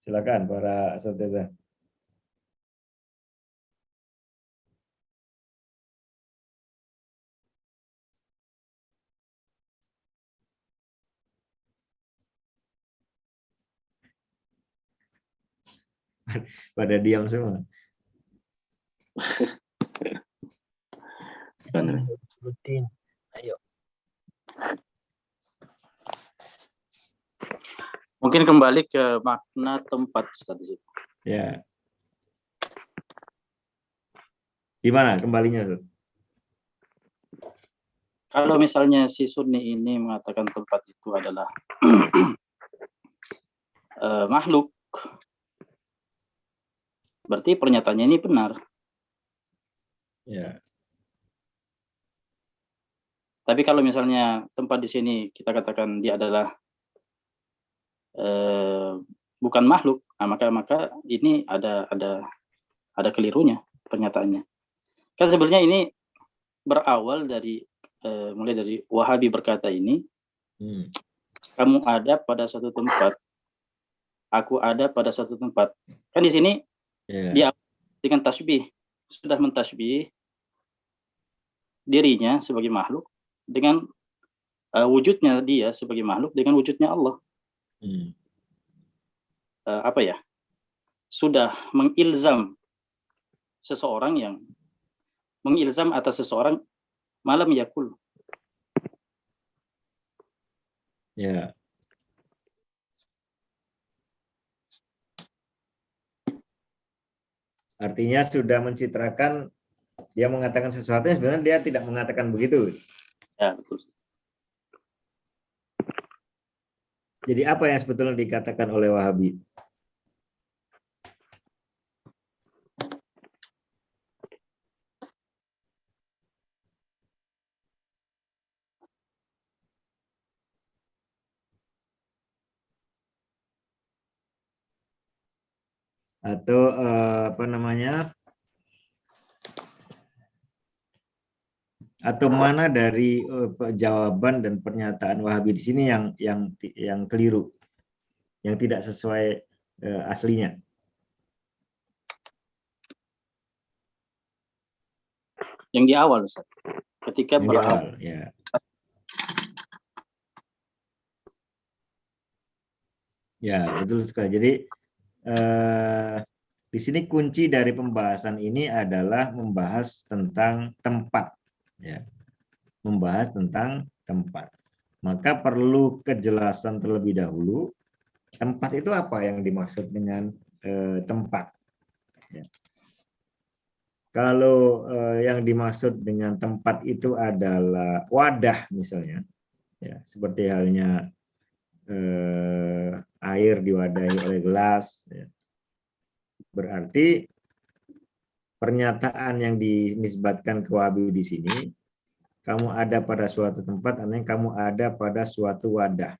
Silakan para saudara. Pada diam semua. Rutin. Ayo. Mungkin kembali ke makna tempat Ustaz di situ. Ya. Gimana kembalinya, Ustaz? Kalau misalnya si Sunni ini mengatakan tempat itu adalah makhluk, berarti pernyataannya ini benar. Ya. Tapi kalau misalnya tempat di sini kita katakan dia adalah bukan makhluk, nah maka ini ada kelirunya pernyataannya. Kan sebenarnya ini berawal dari mulai dari Wahabi berkata ini, kamu ada pada suatu tempat, aku ada pada suatu tempat. Kan di sini dia dengan tasbih sudah mentasbih dirinya sebagai makhluk dengan wujudnya dia sebagai makhluk dengan wujudnya Allah. Sudah mengilzam seseorang yang mengilzam atas seseorang malam yakul. Ya. Artinya sudah mencitrakan, dia mengatakan sesuatu yang sebenarnya dia tidak mengatakan begitu. Ya, betul. Jadi apa yang sebetulnya dikatakan oleh Wahabi? Atau apa namanya? Atau mana dari jawaban dan pernyataan Wahabi di sini yang keliru, yang tidak sesuai aslinya? Yang di awal, Ustaz. Ketika yang berawal, ya. Ya, betul sekali. Jadi di sini kunci dari pembahasan ini adalah membahas tentang tempat, ya, membahas tentang tempat. Maka perlu kejelasan terlebih dahulu. Tempat itu apa yang dimaksud dengan tempat? Ya. Kalau yang dimaksud dengan tempat itu adalah wadah misalnya, ya, seperti halnya air diwadahi oleh gelas, ya. Berarti pernyataan yang dinisbatkan ke Wahabi di sini, kamu ada pada suatu tempat, artinya kamu ada pada suatu wadah.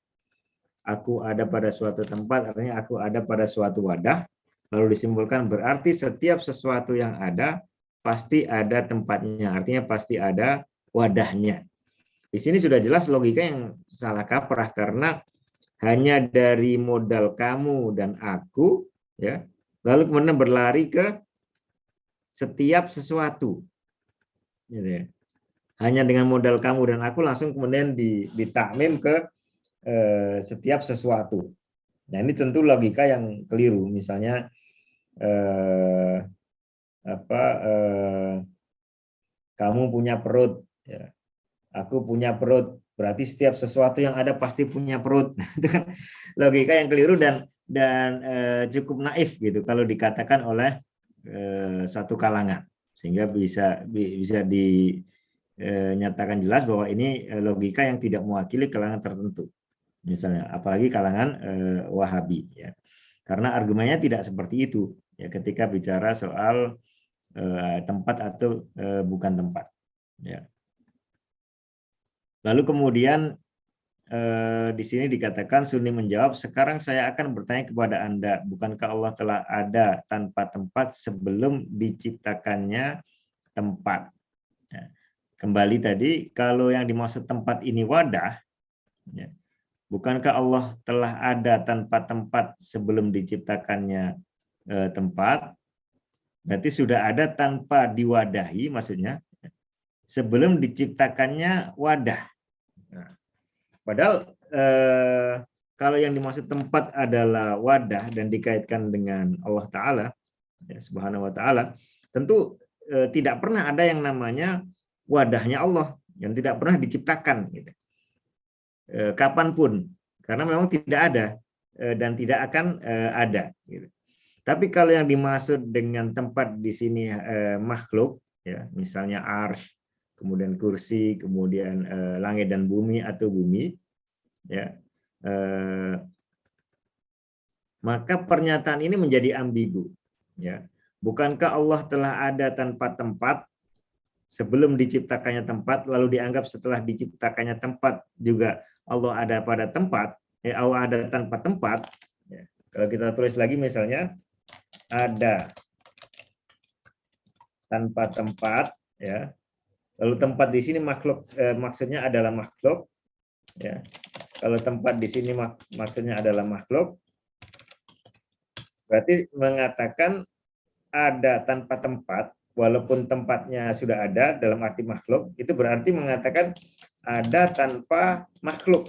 Aku ada pada suatu tempat, artinya aku ada pada suatu wadah. Lalu disimpulkan berarti setiap sesuatu yang ada pasti ada tempatnya, artinya pasti ada wadahnya. Di sini sudah jelas logika yang salah kaprah karena hanya dari modal kamu dan aku, ya, lalu kemudian berlari ke setiap sesuatu, gitu ya. Hanya dengan modal kamu dan aku langsung kemudian ditakmim ke setiap sesuatu. Nah ini tentu logika yang keliru. Misalnya kamu punya perut, ya. Aku punya perut, berarti setiap sesuatu yang ada pasti punya perut. Itu kan logika yang keliru dan cukup naif gitu kalau dikatakan oleh satu kalangan, sehingga bisa nyatakan jelas bahwa ini logika yang tidak mewakili kalangan tertentu, misalnya apalagi kalangan Wahabi, ya, karena argumennya tidak seperti itu, ya, ketika bicara soal tempat atau bukan tempat, ya. Lalu kemudian di sini dikatakan Sunni menjawab, sekarang saya akan bertanya kepada Anda, bukankah Allah telah ada tanpa tempat sebelum diciptakannya tempat? Ya. Kembali tadi, kalau yang dimaksud tempat ini wadah, ya, bukankah Allah telah ada tanpa tempat sebelum diciptakannya tempat? Berarti sudah ada tanpa diwadahi, maksudnya sebelum diciptakannya wadah. Nah, padahal kalau yang dimaksud tempat adalah wadah dan dikaitkan dengan Allah Ta'ala, ya, Subhanahu wa Ta'ala, tentu tidak pernah ada yang namanya wadahnya Allah yang tidak pernah diciptakan, gitu. Kapanpun, karena memang tidak ada dan tidak akan ada, gitu. Tapi kalau yang dimaksud dengan tempat di sini makhluk, ya, misalnya arsy, kemudian kursi, kemudian langit dan bumi atau bumi, ya, maka pernyataan ini menjadi ambigu, ya. Bukankah Allah telah ada tanpa tempat sebelum diciptakannya tempat, lalu dianggap setelah diciptakannya tempat juga Allah ada pada tempat, Allah ada tanpa tempat, ya. Kalau kita tulis lagi misalnya ada tanpa tempat, ya, lalu tempat di sini makhluk, maksudnya adalah makhluk, ya. Kalau tempat di sini maksudnya adalah makhluk, berarti mengatakan ada tanpa tempat, walaupun tempatnya sudah ada dalam arti makhluk, itu berarti mengatakan ada tanpa makhluk.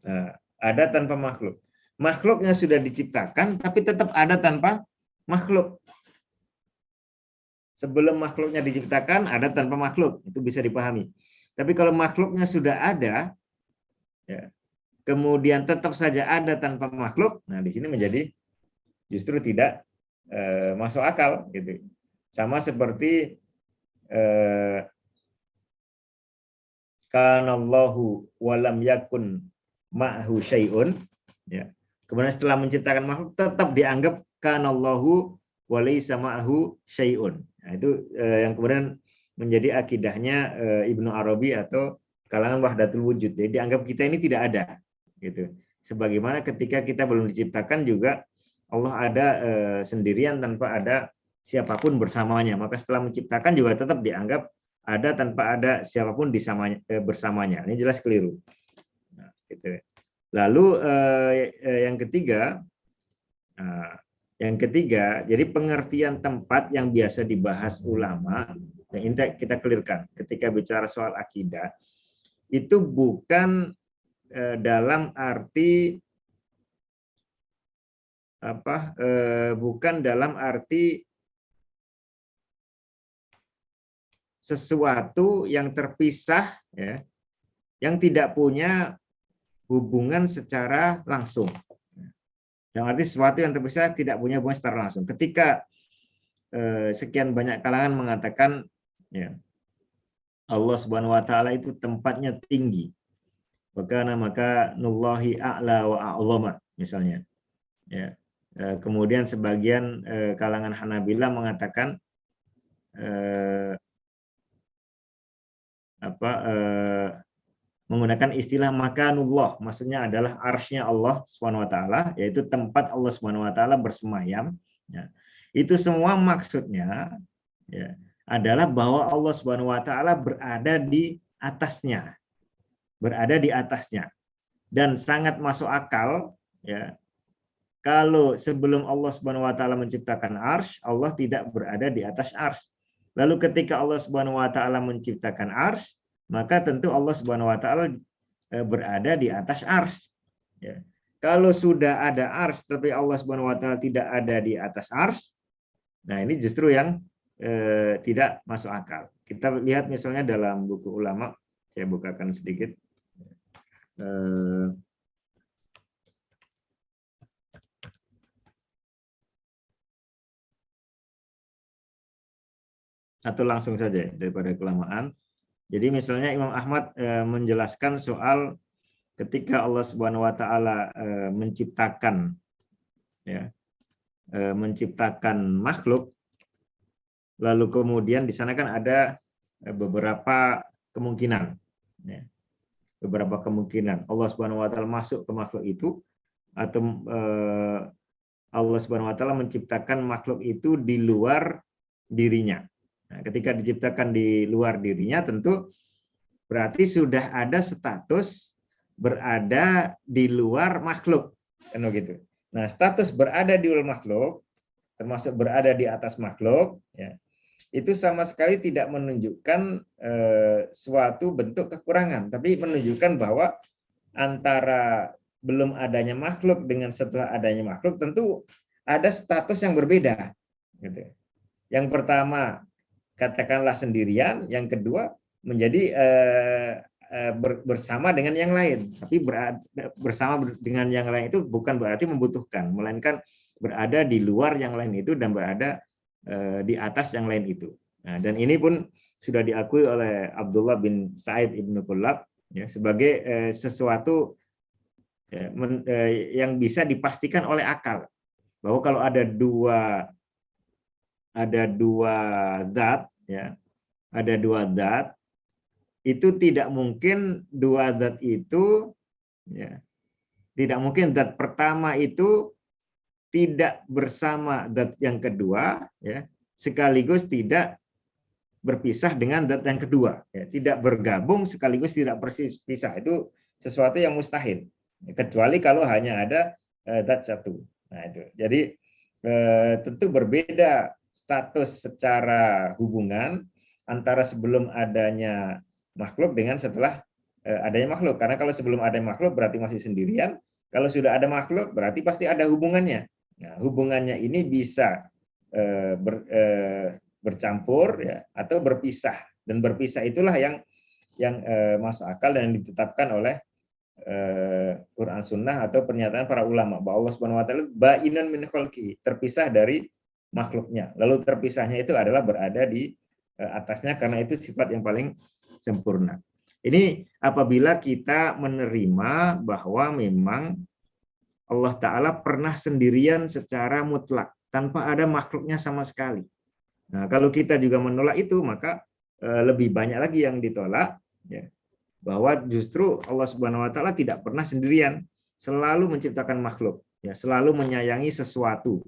Nah, ada tanpa makhluk. Makhluknya sudah diciptakan, tapi tetap ada tanpa makhluk. Sebelum makhluknya diciptakan, ada tanpa makhluk. Itu bisa dipahami. Tapi kalau makhluknya sudah ada, ya, kemudian tetap saja ada tanpa makhluk, nah di sini menjadi justru tidak masuk akal, gitu. Sama seperti kanallahu walam yakun ma'hu syai'un, ya. Kemudian setelah menciptakan makhluk tetap dianggap kanallahu walaysa ma'hu syai'un. Nah, itu yang kemudian menjadi akidahnya Ibnu Arabi atau kalangan wahdatul wujud. Jadi dianggap kita ini tidak ada, gitu. Sebagaimana ketika kita belum diciptakan juga Allah ada sendirian tanpa ada siapapun bersamanya. Maka setelah menciptakan juga tetap dianggap ada tanpa ada siapapun bersamanya. Ini jelas keliru. Nah, gitu. Lalu yang ketiga, jadi pengertian tempat yang biasa dibahas ulama, yang ini kita clearkan ketika bicara soal akidah, itu bukan dalam arti bukan dalam arti sesuatu yang terpisah, ya, yang tidak punya hubungan secara langsung. Yang arti sesuatu yang terpisah tidak punya hubungan secara langsung. Ketika sekian banyak kalangan mengatakan, ya, Allah Subhanahu wa Ta'ala itu tempatnya tinggi, maka nullahi a'la wa a'zama, misalnya, ya. Kemudian sebagian kalangan Hanabilah mengatakan menggunakan istilah makanullah, maksudnya adalah arsy-nya Allah Subhanahu wa Ta'ala, yaitu tempat Allah Subhanahu wa Ta'ala bersemayam, ya. Itu semua maksudnya, ya, adalah bahwa Allah Subhanahu wa Ta'ala berada di atasnya, dan sangat masuk akal, ya, kalau sebelum Allah Subhanahu wa Ta'ala menciptakan arsy, Allah tidak berada di atas arsy. Lalu ketika Allah Subhanahu wa Ta'ala menciptakan arsy, maka tentu Allah Subhanahu wa Ta'ala berada di atas arsy, ya. Kalau sudah ada arsy tapi Allah Subhanahu wa Ta'ala tidak ada di atas arsy, nah ini justru yang tidak masuk akal. Kita lihat misalnya dalam buku ulama, saya bukakan sedikit. atau langsung saja daripada kelamaan. Jadi misalnya Imam Ahmad menjelaskan soal ketika Allah Subhanahu wa taala menciptakan makhluk, lalu kemudian di sana kan ada beberapa kemungkinan, ya. Beberapa kemungkinan Allah Subhanahu wa taala masuk ke makhluk itu, atau Allah Subhanahu wa taala menciptakan makhluk itu di luar dirinya. Nah, ketika diciptakan di luar dirinya, tentu berarti sudah ada status berada di luar makhluk, kan begitu. Nah, status berada di luar makhluk, termasuk berada di atas makhluk, ya, itu sama sekali tidak menunjukkan suatu bentuk kekurangan, tapi menunjukkan bahwa antara belum adanya makhluk dengan setelah adanya makhluk tentu ada status yang berbeda, gitu. Yang pertama katakanlah sendirian, yang kedua menjadi bersama dengan yang lain. Tapi bersama dengan yang lain itu bukan berarti membutuhkan, melainkan berada di luar yang lain itu dan berada di atas yang lain itu. Nah, dan ini pun sudah diakui oleh Abdullah bin Sa'id ibnu Kullab, ya, sebagai sesuatu yang bisa dipastikan oleh akal, bahwa kalau ada dua zat, ya, ada dua zat, itu tidak mungkin dua zat itu, ya, tidak mungkin zat pertama itu tidak bersama zat yang kedua, ya, sekaligus tidak berpisah dengan zat yang kedua, ya, tidak bergabung sekaligus tidak berpisah. Itu sesuatu yang mustahil, kecuali kalau hanya ada zat satu. Nah, itu. Jadi tentu berbeda status secara hubungan antara sebelum adanya makhluk dengan setelah adanya makhluk. Karena kalau sebelum ada makhluk berarti masih sendirian. Kalau sudah ada makhluk berarti pasti ada hubungannya. Nah, hubungannya ini bisa bercampur, ya, atau berpisah. Dan berpisah itulah yang masuk akal dan ditetapkan oleh Quran Sunnah atau pernyataan para ulama bahwa Allah Subhanahu wa taala ba'inun min khalqi, terpisah dari makhluknya. Lalu terpisahnya itu adalah berada di atasnya, karena itu sifat yang paling sempurna. Ini apabila kita menerima bahwa memang Allah Ta'ala pernah sendirian secara mutlak, tanpa ada makhluknya sama sekali. Nah, kalau kita juga menolak itu, maka lebih banyak lagi yang ditolak, ya, bahwa justru Allah Subhanahu wa taala tidak pernah sendirian, selalu menciptakan makhluk, ya, selalu menyayangi sesuatu.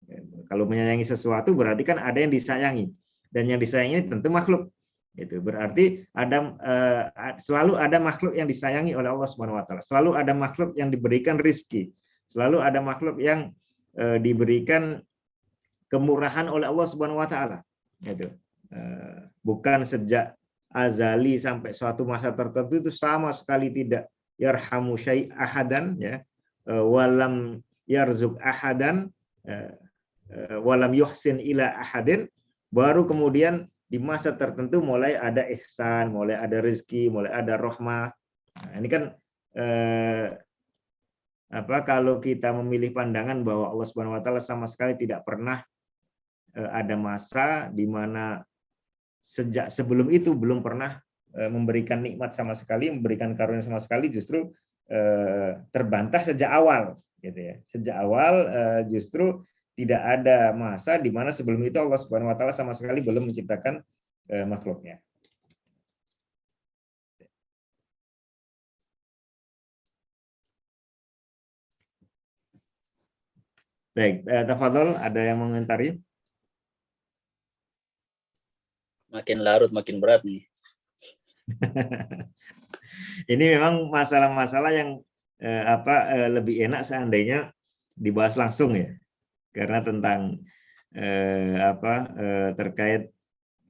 Ya, kalau menyayangi sesuatu berarti kan ada yang disayangi, dan yang disayangi ini tentu makhluk. Itu berarti ada selalu ada makhluk yang disayangi oleh Allah Subhanahu wa taala, selalu ada makhluk yang diberikan rizki, selalu ada makhluk yang diberikan kemurahan oleh Allah Subhanahu wa taala. Gitu. Bukan sejak azali sampai suatu masa tertentu itu sama sekali tidak yarhamu syai' ahadan, ya, walam yarzuk ahadan, walam yuhsin ila ahadin, baru kemudian di masa tertentu mulai ada ihsan, mulai ada rezeki, mulai ada rahmah. Nah, ini kan kalau kita memilih pandangan bahwa Allah Subhanahu wa taala sama sekali tidak pernah ada masa di mana sejak sebelum itu belum pernah memberikan nikmat sama sekali, memberikan karunia sama sekali, justru terbantah sejak awal, gitu ya. Sejak awal justru tidak ada masa di mana sebelum itu Allah Subhanahu wa taala sama sekali belum menciptakan makhluknya. Baik, tafadhol, ada yang mengomentari? Makin larut makin berat nih. Ini memang masalah-masalah yang lebih enak seandainya dibahas langsung, ya, karena tentang terkait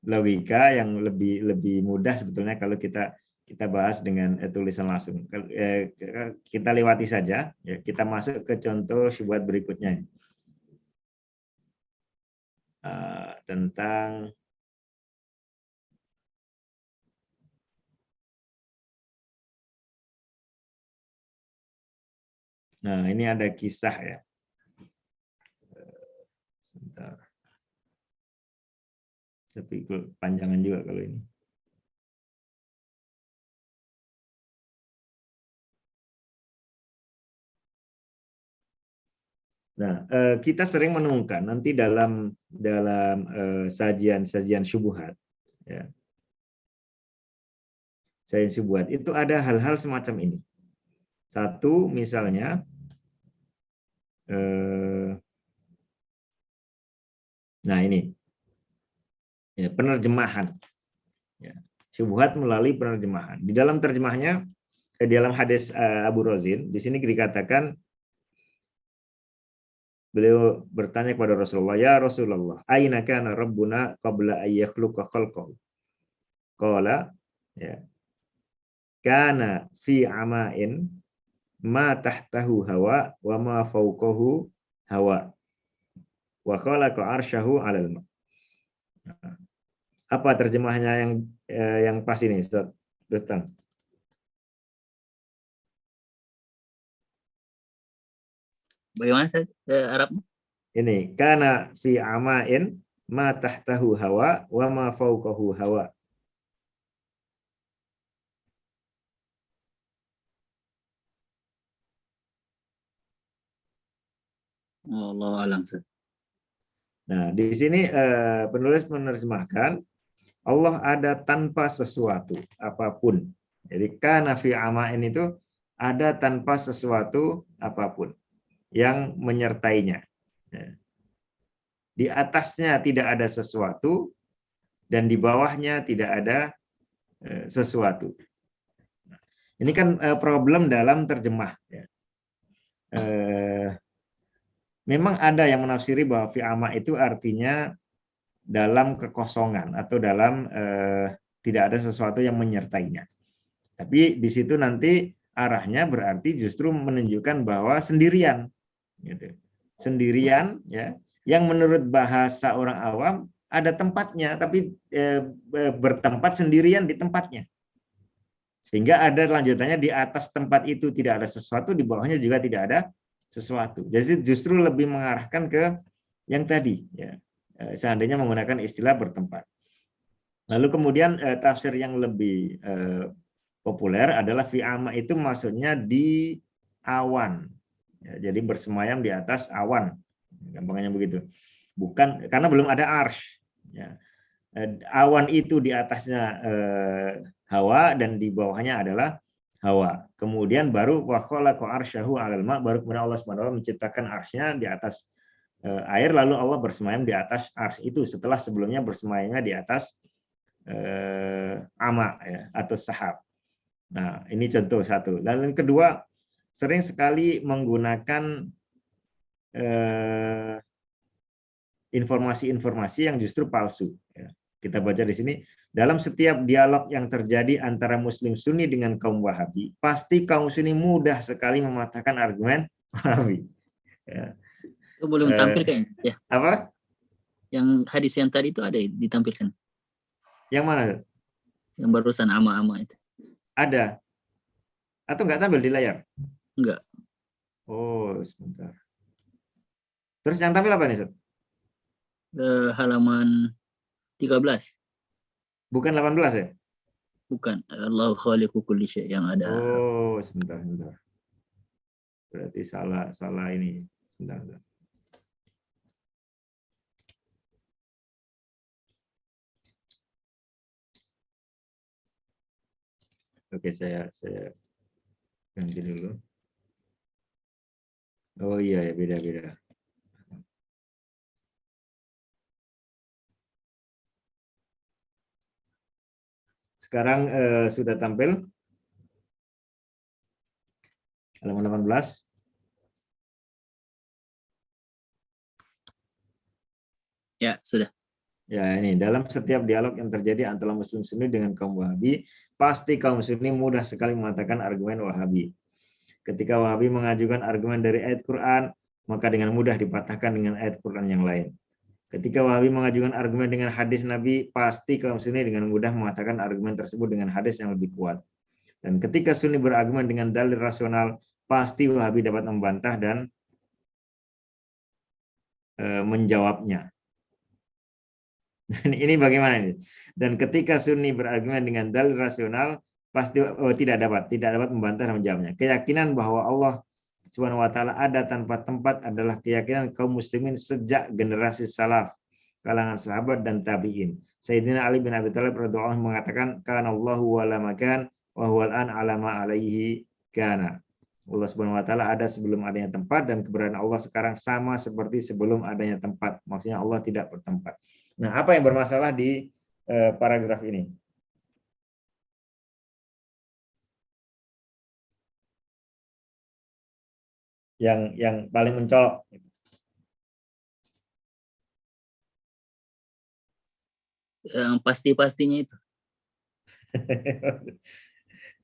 logika yang lebih mudah sebetulnya kalau kita bahas dengan tulisan langsung. Kita lewati saja, ya, kita masuk ke contoh syubhat berikutnya, tentang ini ada kisah, ya. Sebentar. Tapi panjangan juga kalau ini. Nah, kita sering menemukan nanti dalam sajian syubhat, ya, sajian syubhat itu ada hal-hal semacam ini. Satu, misalnya, nah ini, ya, penerjemahan, ya, syubhat melalui penerjemahan. Di dalam terjemahnya, di dalam hadis Abu Razin, di sini dikatakan, beliau bertanya kepada Rasulullah, ya Rasulullah, aina kana rabbuna qabla an yakhluqa khalqahu? Qala, ya, kana fi ama'in ma tahtahu hawa wa ma fawqahu hawa wa khalaqa arsyahu 'alal ma. Apa terjemahnya yang pas ini, Ustaz Rustam? Bagaimana Ustaz, Arabnya? Ini kana fi ama'in ma tahtahu hawa wa ma fawqahu hawa. Allah alam Ustaz. Nah, di sini penulis menerjemahkan Allah ada tanpa sesuatu apapun. Jadi kana fi ama'in itu ada tanpa sesuatu apapun yang menyertainya. Di atasnya tidak ada sesuatu dan di bawahnya tidak ada sesuatu. Ini kan problem dalam terjemah. Memang ada yang menafsiri bahwa fi ama itu artinya dalam kekosongan atau dalam tidak ada sesuatu yang menyertainya. Tapi di situ nanti arahnya berarti justru menunjukkan bahwa sendirian, gitu. Sendirian, ya, yang menurut bahasa orang awam ada tempatnya, tapi bertempat sendirian di tempatnya. Sehingga ada lanjutannya, di atas tempat itu tidak ada sesuatu, di bawahnya juga tidak ada sesuatu. Jadi justru lebih mengarahkan ke yang tadi, ya, seandainya menggunakan istilah bertempat. Lalu kemudian tafsir yang lebih populer adalah fi ama itu maksudnya di awan, ya, jadi bersemayam di atas awan, gampangnya begitu. Bukan karena belum ada arsy, ya. Awan itu di atasnya hawa dan di bawahnya adalah hawa. Kemudian baru wa khalaqa arsyahu 'alal ma, baru kemudian Allah Subhanahu wa taala menciptakan arsy-Nya di atas air, lalu Allah bersemayam di atas arsy itu setelah sebelumnya bersemayamnya di atas ama, ya, atau sahab. Nah, ini contoh satu. Lalu yang kedua, sering sekali menggunakan informasi-informasi yang justru palsu. Ya. Kita baca di sini, dalam setiap dialog yang terjadi antara Muslim Sunni dengan kaum Wahabi, pasti kaum Sunni mudah sekali mematahkan argumen Wahabi. Ya. Itu belum tampilkan ya. Apa? Yang hadis yang tadi itu ada ditampilkan. Yang mana? Yang barusan ama-ama itu. Ada. Atau nggak tampil di layar? Enggak. Oh, sebentar. Terus yang tampil apa nih, Ustaz? Halaman 13. Bukan 18 ya? Bukan. Allahu khaliqu kulli syai' yang ada. Oh, sebentar. Berarti salah ini. Sebentar. Oke, saya ganti dulu. Oh iya ya, beda-beda. Sekarang sudah tampil halaman 18. Ya, sudah. Ya, ini dalam setiap dialog yang terjadi antara Muslim Sunni dengan kaum Wahabi, pasti kaum Sunni mudah sekali mengatakan argumen Wahabi. Ketika Wahabi mengajukan argumen dari ayat Quran, maka dengan mudah dipatahkan dengan ayat Quran yang lain. Ketika Wahabi mengajukan argumen dengan hadis Nabi, pasti kaum Sunni dengan mudah mengatakan argumen tersebut dengan hadis yang lebih kuat. Dan ketika Sunni berargumen dengan dalil rasional, pasti Wahabi dapat membantah dan menjawabnya. Ini bagaimana ini? Dan ketika Sunni berargumen dengan dalil rasional, pasti tidak dapat membantah dan menjawabnya. Keyakinan bahwa Allah Subhanahu wa taala ada tanpa tempat adalah keyakinan kaum muslimin sejak generasi salaf, kalangan sahabat dan tabi'in. Sayyidina Ali bin Abi Thalib radhiyallahu anhu mengatakan, "Kana Allahu wa la makan wa huwal an ala ma alaihi kana." Allah Subhanahu wa taala ada sebelum adanya tempat, dan keberadaan Allah sekarang sama seperti sebelum adanya tempat. Maksudnya Allah tidak bertempat. Nah, apa yang bermasalah di paragraf ini? Yang paling mencolok. Yang pasti-pastinya itu.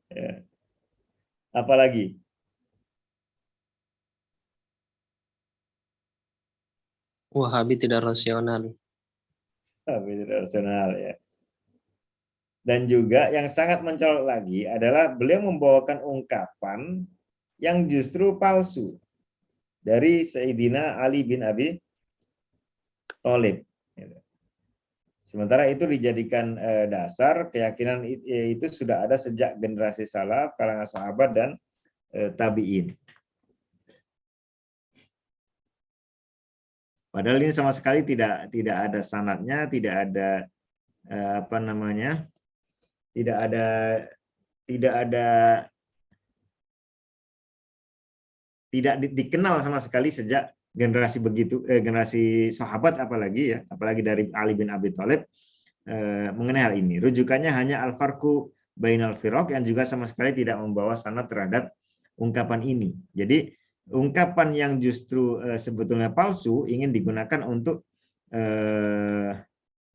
Ya. Apalagi? Wahabi tidak rasional. Tidak rasional ya. Dan juga yang sangat mencolok lagi adalah beliau membawakan ungkapan yang justru palsu dari Sayyidina Ali bin Abi Thalib. Sementara itu dijadikan dasar keyakinan itu sudah ada sejak generasi salaf, kalangan sahabat dan tabi'in. Padahal ini sama sekali tidak ada sanadnya, tidak ada tidak dikenal sama sekali sejak generasi generasi sahabat, apalagi dari Ali bin Abi Thalib mengenai hal ini. Rujukannya hanya al-farqu bainal firaq yang juga sama sekali tidak membawa sanad terhadap ungkapan ini. Jadi ungkapan yang justru sebetulnya palsu ingin digunakan untuk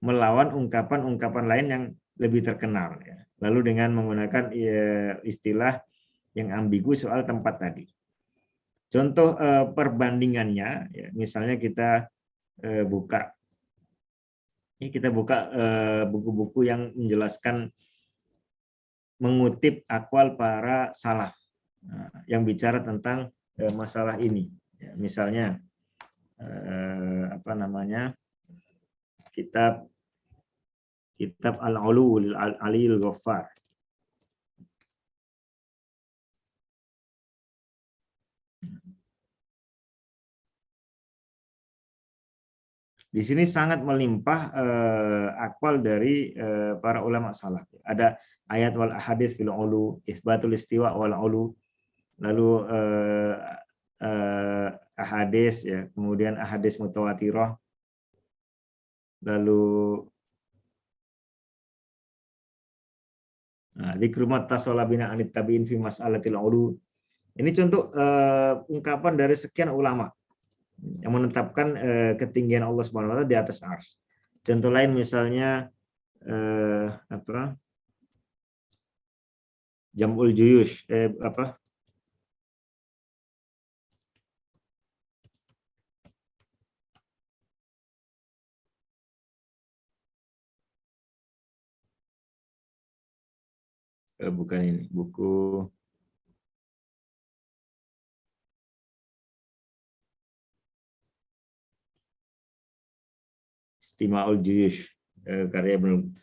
melawan ungkapan-ungkapan lain yang lebih terkenal, ya. Lalu dengan menggunakan istilah yang ambigu soal tempat tadi. Contoh perbandingannya, ya, misalnya kita buka buku-buku yang menjelaskan, mengutip akwal para salaf yang bicara tentang masalah ini. Ya, misalnya kitab Al-Ulu Aliyil Ghaffar. Di sini sangat melimpah akwal dari para ulama salaf. Ada ayat wal ahadits fil ulu, isbatul istiwa wal ulu, lalu ahadits, ya, kemudian ahadits mutawatirah, lalu dzikrumat tasolabina anit tabiin fi mas'alatil ulu. Ini contoh ungkapan dari sekian ulama yang menetapkan ketinggian Allah Subhanahu wa taala di atas ars. Contoh lain misalnya Jam'ul Juyush, bukan ini, buku Istima'ul Juyush, karya Ibnu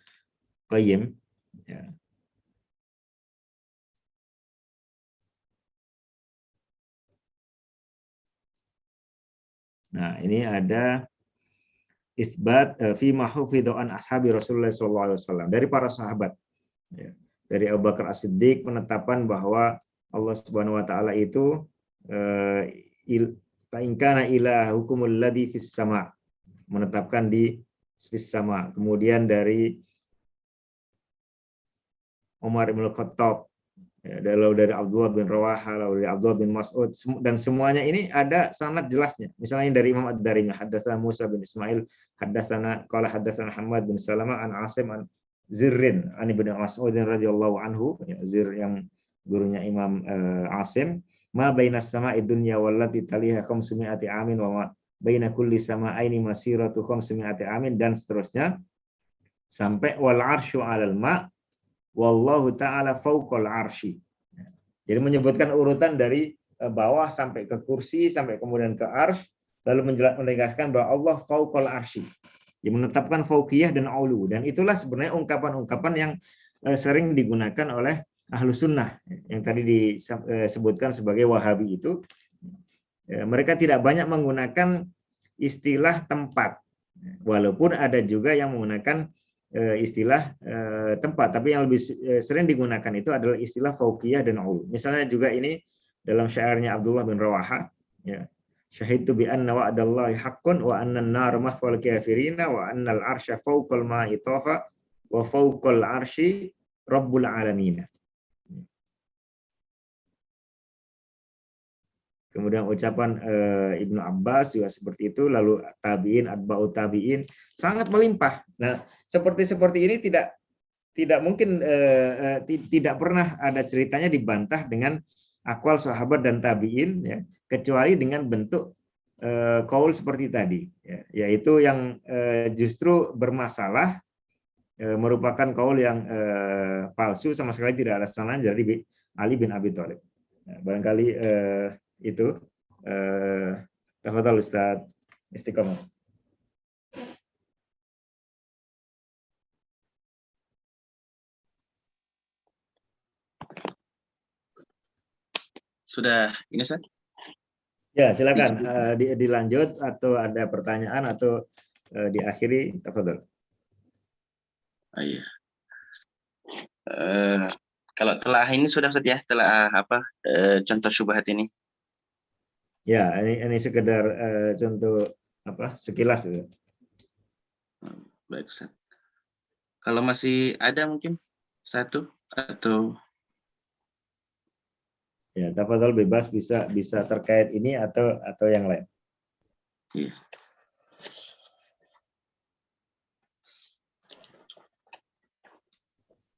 Qayyim, ya. Nah, ini ada isbat fi mahfudhu an ashabi Rasulullah SAW, dari para sahabat, ya. Dari Abu Bakar As-Siddiq, penetapan bahwa Allah Subhanahu wa taala itu fa in kana ilahukumul ladzi fis sama', menetapkan di fis sama'. Kemudian dari Umar bin Khattab, ya, dari Abdullah bin Rawaha, dari Abdullah bin Mas'ud, dan semuanya ini ada sanad jelasnya. Misalnya dari Imam Ad-Darimi, haddatsana Musa bin Ismail, haddatsana Muhammad bin Salamah an Asim an Zirrin an Ibnu Mas'ud radhiyallahu anhu, ya, Zir yang gurunya Imam Asim, ma bainas sama'i dunya wallati taliha 500 amin wa ma baina kulli sama'aini masiratu 500 amin, dan seterusnya sampai wal arsyu 'alal ma' wallahu ta'ala fauqal arsy. Jadi menyebutkan urutan dari bawah sampai ke kursi, sampai kemudian ke arsy, lalu menegaskan bahwa Allah fauqal arsy, menetapkan fauqiyah dan ulu, dan itulah sebenarnya ungkapan-ungkapan yang sering digunakan oleh Ahlus Sunnah yang tadi disebutkan sebagai Wahabi itu. Mereka tidak banyak menggunakan istilah tempat, walaupun ada juga yang menggunakan istilah tempat, tapi yang lebih sering digunakan itu adalah istilah fauqiyah dan ulu. Misalnya juga ini dalam syairnya Abdullah bin Rawaha, ya, syahidtu bi anna wa'dallahi haqqun wa anna an-nar mathwal kafirina wa anna al-arsya fawqal ma'i tafa wa fawqal arsy rabbul alamin. Kemudian ucapan Ibnu Abbas juga seperti itu, lalu tabi'in, atba'ut tabi'in sangat melimpah. Nah, seperti ini tidak mungkin tidak pernah ada ceritanya dibantah dengan aqwal sahabat dan tabi'in, ya, kecuali dengan bentuk qaul seperti tadi, ya, yaitu yang justru bermasalah, merupakan qaul yang palsu, sama sekali tidak ada sanad dari Ali bin Abi Thalib. Nah, barangkali itu tafadhal Ustaz Istiqomah. Sudah ini Ustaz? Ya, silakan dilanjut atau ada pertanyaan atau diakhiri, tafadhal. Iya. Kalau telah ini sudah Ustaz ya, telah contoh syubhat ini. Ya, ini sekedar contoh sekilas itu. Baik Ustaz. Kalau masih ada mungkin satu atau ya, tafadhal bebas, bisa terkait ini atau yang lain. iya.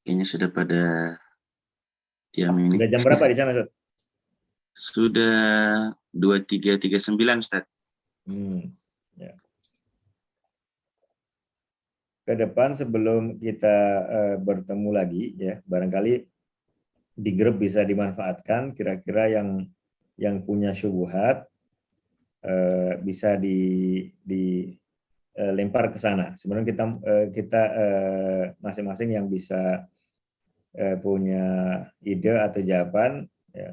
Kayaknya sudah pada diam ini. Sudah jam berapa di sana, Ustaz? Sudah 23.39 Ustaz. Ya. Ke depan sebelum kita bertemu lagi, ya, barangkali di grup bisa dimanfaatkan, kira-kira yang punya syubhat bisa dilempar ke sana. Sebenarnya kita masing-masing yang bisa punya ide atau jawaban, ya,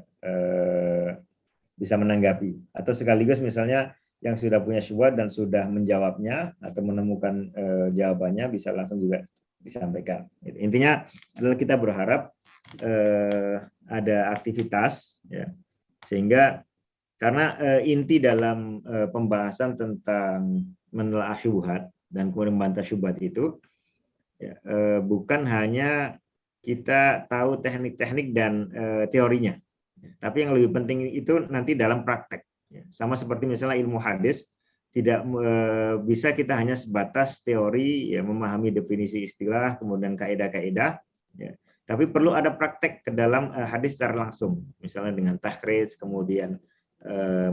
bisa menanggapi, atau sekaligus misalnya yang sudah punya syubhat dan sudah menjawabnya atau menemukan jawabannya bisa langsung juga disampaikan. Intinya adalah kita berharap ada aktivitas, ya, sehingga karena inti dalam pembahasan tentang menelaah syubhat dan kemudian membantah syubhat itu, ya, bukan hanya kita tahu teknik-teknik dan teorinya, tapi yang lebih penting itu nanti dalam praktek. Sama seperti misalnya ilmu hadis, tidak bisa kita hanya sebatas teori, ya, memahami definisi istilah, kemudian kaidah-kaidah, ya, tapi perlu ada praktek ke dalam hadis secara langsung, misalnya dengan takhrij, kemudian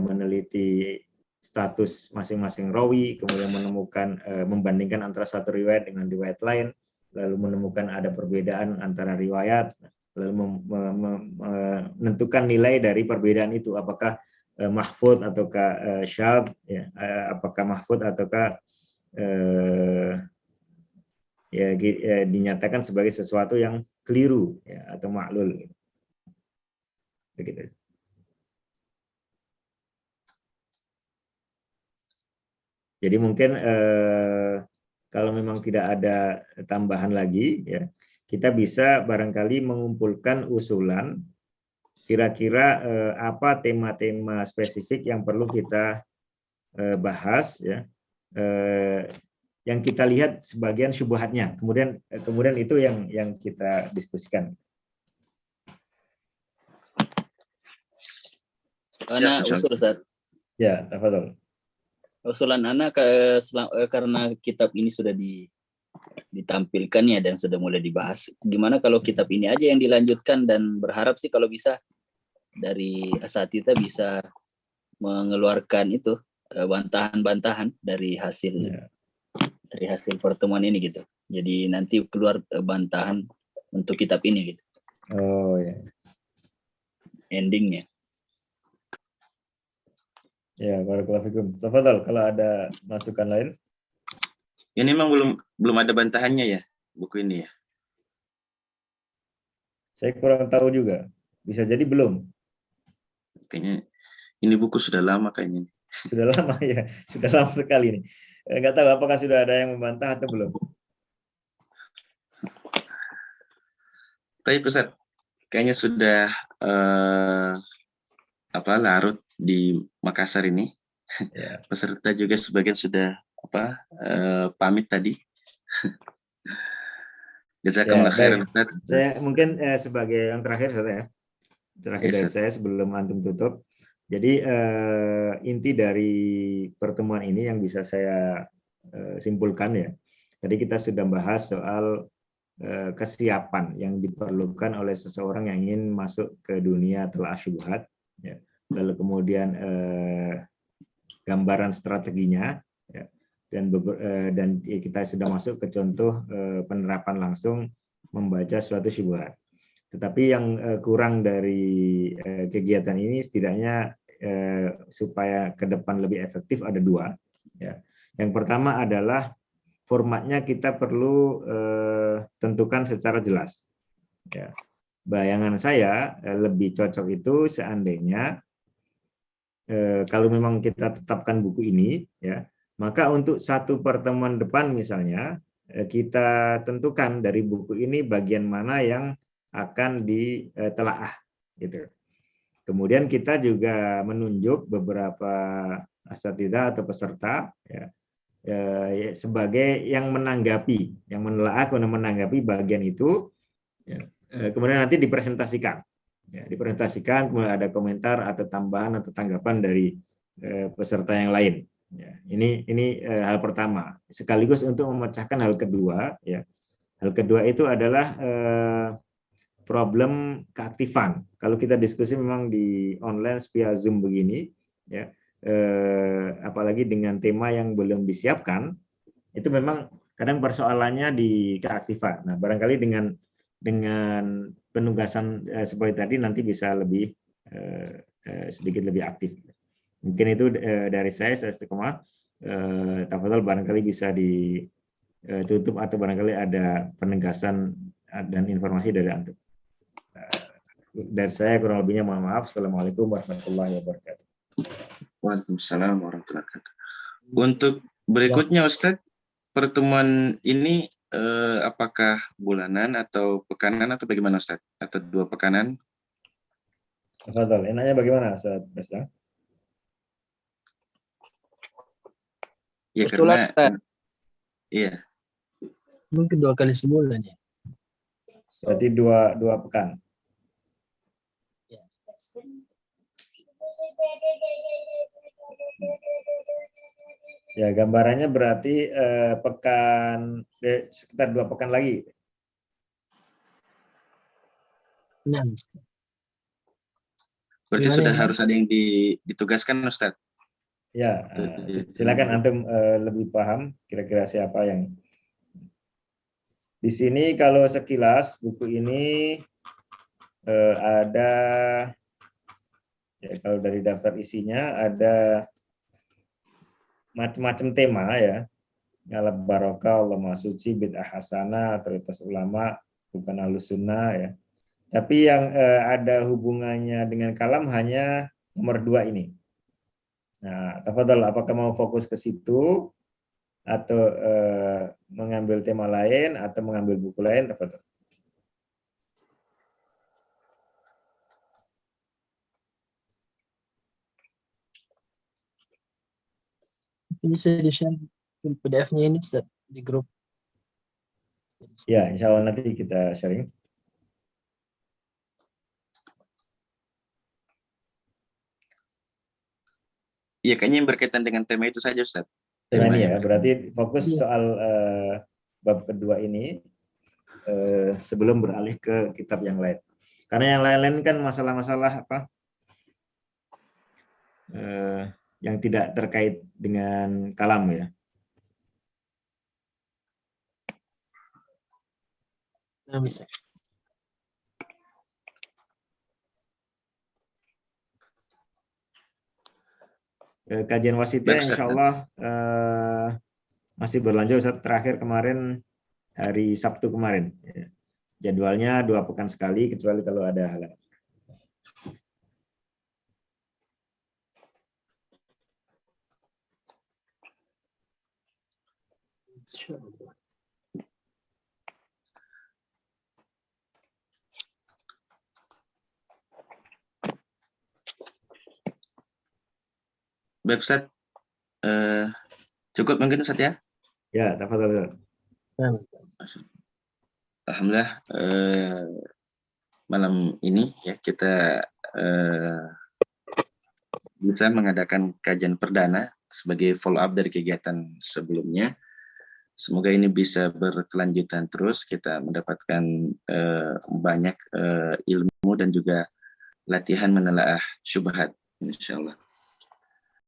meneliti status masing-masing rawi, kemudian menemukan membandingkan antara satu riwayat dengan riwayat lain, lalu menemukan ada perbedaan antara riwayat, lalu menentukan nilai dari perbedaan itu, apakah mahfud ataukah syadz, ya, apakah mahfud ataukah dinyatakan sebagai sesuatu yang keliru, ya, atau maklul. Begitu. Jadi mungkin kalau memang tidak ada tambahan lagi, ya, kita bisa barangkali mengumpulkan usulan kira-kira apa tema-tema spesifik yang perlu kita bahas, ya, yang kita lihat sebagian syubhatnya, kemudian itu yang kita diskusikan. Ana usul Ustaz. Ya, tafadhol. Usulan Ana karena kitab ini sudah ditampilkan ya dan sudah mulai dibahas. Gimana kalau kitab ini aja yang dilanjutkan, dan berharap sih kalau bisa dari asatidz bisa mengeluarkan itu bantahan-bantahan dari hasil pertemuan ini gitu. Jadi nanti keluar bantahan untuk kitab ini gitu. Oh ya. Endingnya. Ya, barakallahu fikum. Tafadhal kalau ada masukan lain. Ini memang belum ada bantahannya ya buku ini ya. Saya kurang tahu juga. Bisa jadi belum. Kayaknya ini buku sudah lama kayaknya. Sudah lama ya. Sudah lama sekali nih. Nggak tahu apakah sudah ada yang membantah atau belum. Tapi Ustaz, kayaknya sudah larut di Makassar ini. Ya. Peserta juga sebagian sudah pamit tadi. Jazakumullah khairan Ustaz. Saya mungkin sebagai yang terakhir saya Ya, dari Ustaz. saya sebelum antum tutup. Jadi inti dari pertemuan ini yang bisa saya simpulkan ya. Tadi kita sudah bahas soal kesiapan yang diperlukan oleh seseorang yang ingin masuk ke dunia telah syubhat. Ya. Lalu kemudian gambaran strateginya. Ya. Dan kita sudah masuk ke contoh penerapan langsung membaca suatu syubhat. Tetapi yang kurang dari kegiatan ini setidaknya supaya ke depan lebih efektif ada dua. Ya. Yang pertama adalah formatnya kita perlu tentukan secara jelas. Ya. Bayangan saya lebih cocok itu seandainya kalau memang kita tetapkan buku ini, ya, maka untuk satu pertemuan depan misalnya kita tentukan dari buku ini bagian mana yang akan ditelaah, gitu. Kemudian kita juga menunjuk beberapa asatidzah atau peserta, ya, sebagai yang menanggapi, yang menelaah, kemudian menanggapi bagian itu, ya. Kemudian nanti dipresentasikan. Ya, dipresentasikan, kemudian ada komentar atau tambahan atau tanggapan dari peserta yang lain. Ya, ini hal pertama. Sekaligus untuk memecahkan hal kedua. Ya, hal kedua itu adalah problem keaktifan. Kalau kita diskusi memang di online via Zoom begini, ya, apalagi dengan tema yang belum disiapkan, itu memang kadang persoalannya di keaktifan. Nah, barangkali dengan penugasan seperti tadi nanti bisa lebih sedikit lebih aktif. Mungkin itu dari saya istiqomah. Tafadhol barangkali bisa ditutup atau barangkali ada penegasan dan informasi dari antum. Dari saya kurang lebihnya mohon maaf. Assalamualaikum warahmatullahi wabarakatuh. Waalaikumsalam warahmatullahi wabarakatuh. Untuk berikutnya Ustadz, pertemuan ini apakah bulanan atau pekanan atau bagaimana Ustadz? Atau 2 pekanan? Tafadhol, enaknya bagaimana Ustaz Besta? Ya Usulan, karena iya. mungkin 2 kali sebulan ya. Berarti dua pekan. Ya, gambarannya berarti sekitar 2 pekan lagi. Nah, Berarti gimana sudah ini? harus ada yang ditugaskan Ustadz. Ya, silakan antum lebih paham kira-kira siapa yang di sini. Kalau sekilas buku ini ada, ya, kalau dari daftar isinya ada macam-macam tema ya. Ngalap barokah, Allah Maha Suci, bid'ah hasanah, otoritas ulama, bukan ahlus sunnah ya. Tapi yang ada hubungannya dengan kalam hanya nomor 2 ini. Nah, tafadhol, apakah mau fokus ke situ atau mengambil tema lain atau mengambil buku lain, tafadhol. Bisa di-share PDF-nya ini Ustaz, di grup. Ya, insya Allah nanti kita sharing. Iya, kayaknya yang berkaitan dengan tema itu saja Ustadz. Tema ini yang ya, berarti fokus soal bab kedua ini sebelum beralih ke kitab yang lain. Karena yang lain-lain kan masalah-masalah apa yang tidak terkait dengan kalam ya. Nah, bisa. Kajian wasitnya insya Allah masih berlanjut Ustaz. Terakhir kemarin hari Sabtu kemarin. Ya. Jadwalnya 2 pekan sekali, kecuali kalau ada halangan. Baik Ustaz, cukup mungkin Ustaz ya? Ya, tafadhol Ustaz. Alhamdulillah malam ini ya kita bisa mengadakan kajian perdana sebagai follow up dari kegiatan sebelumnya. Semoga ini bisa berkelanjutan terus, kita mendapatkan banyak ilmu dan juga latihan menelaah syubhat, insyaallah.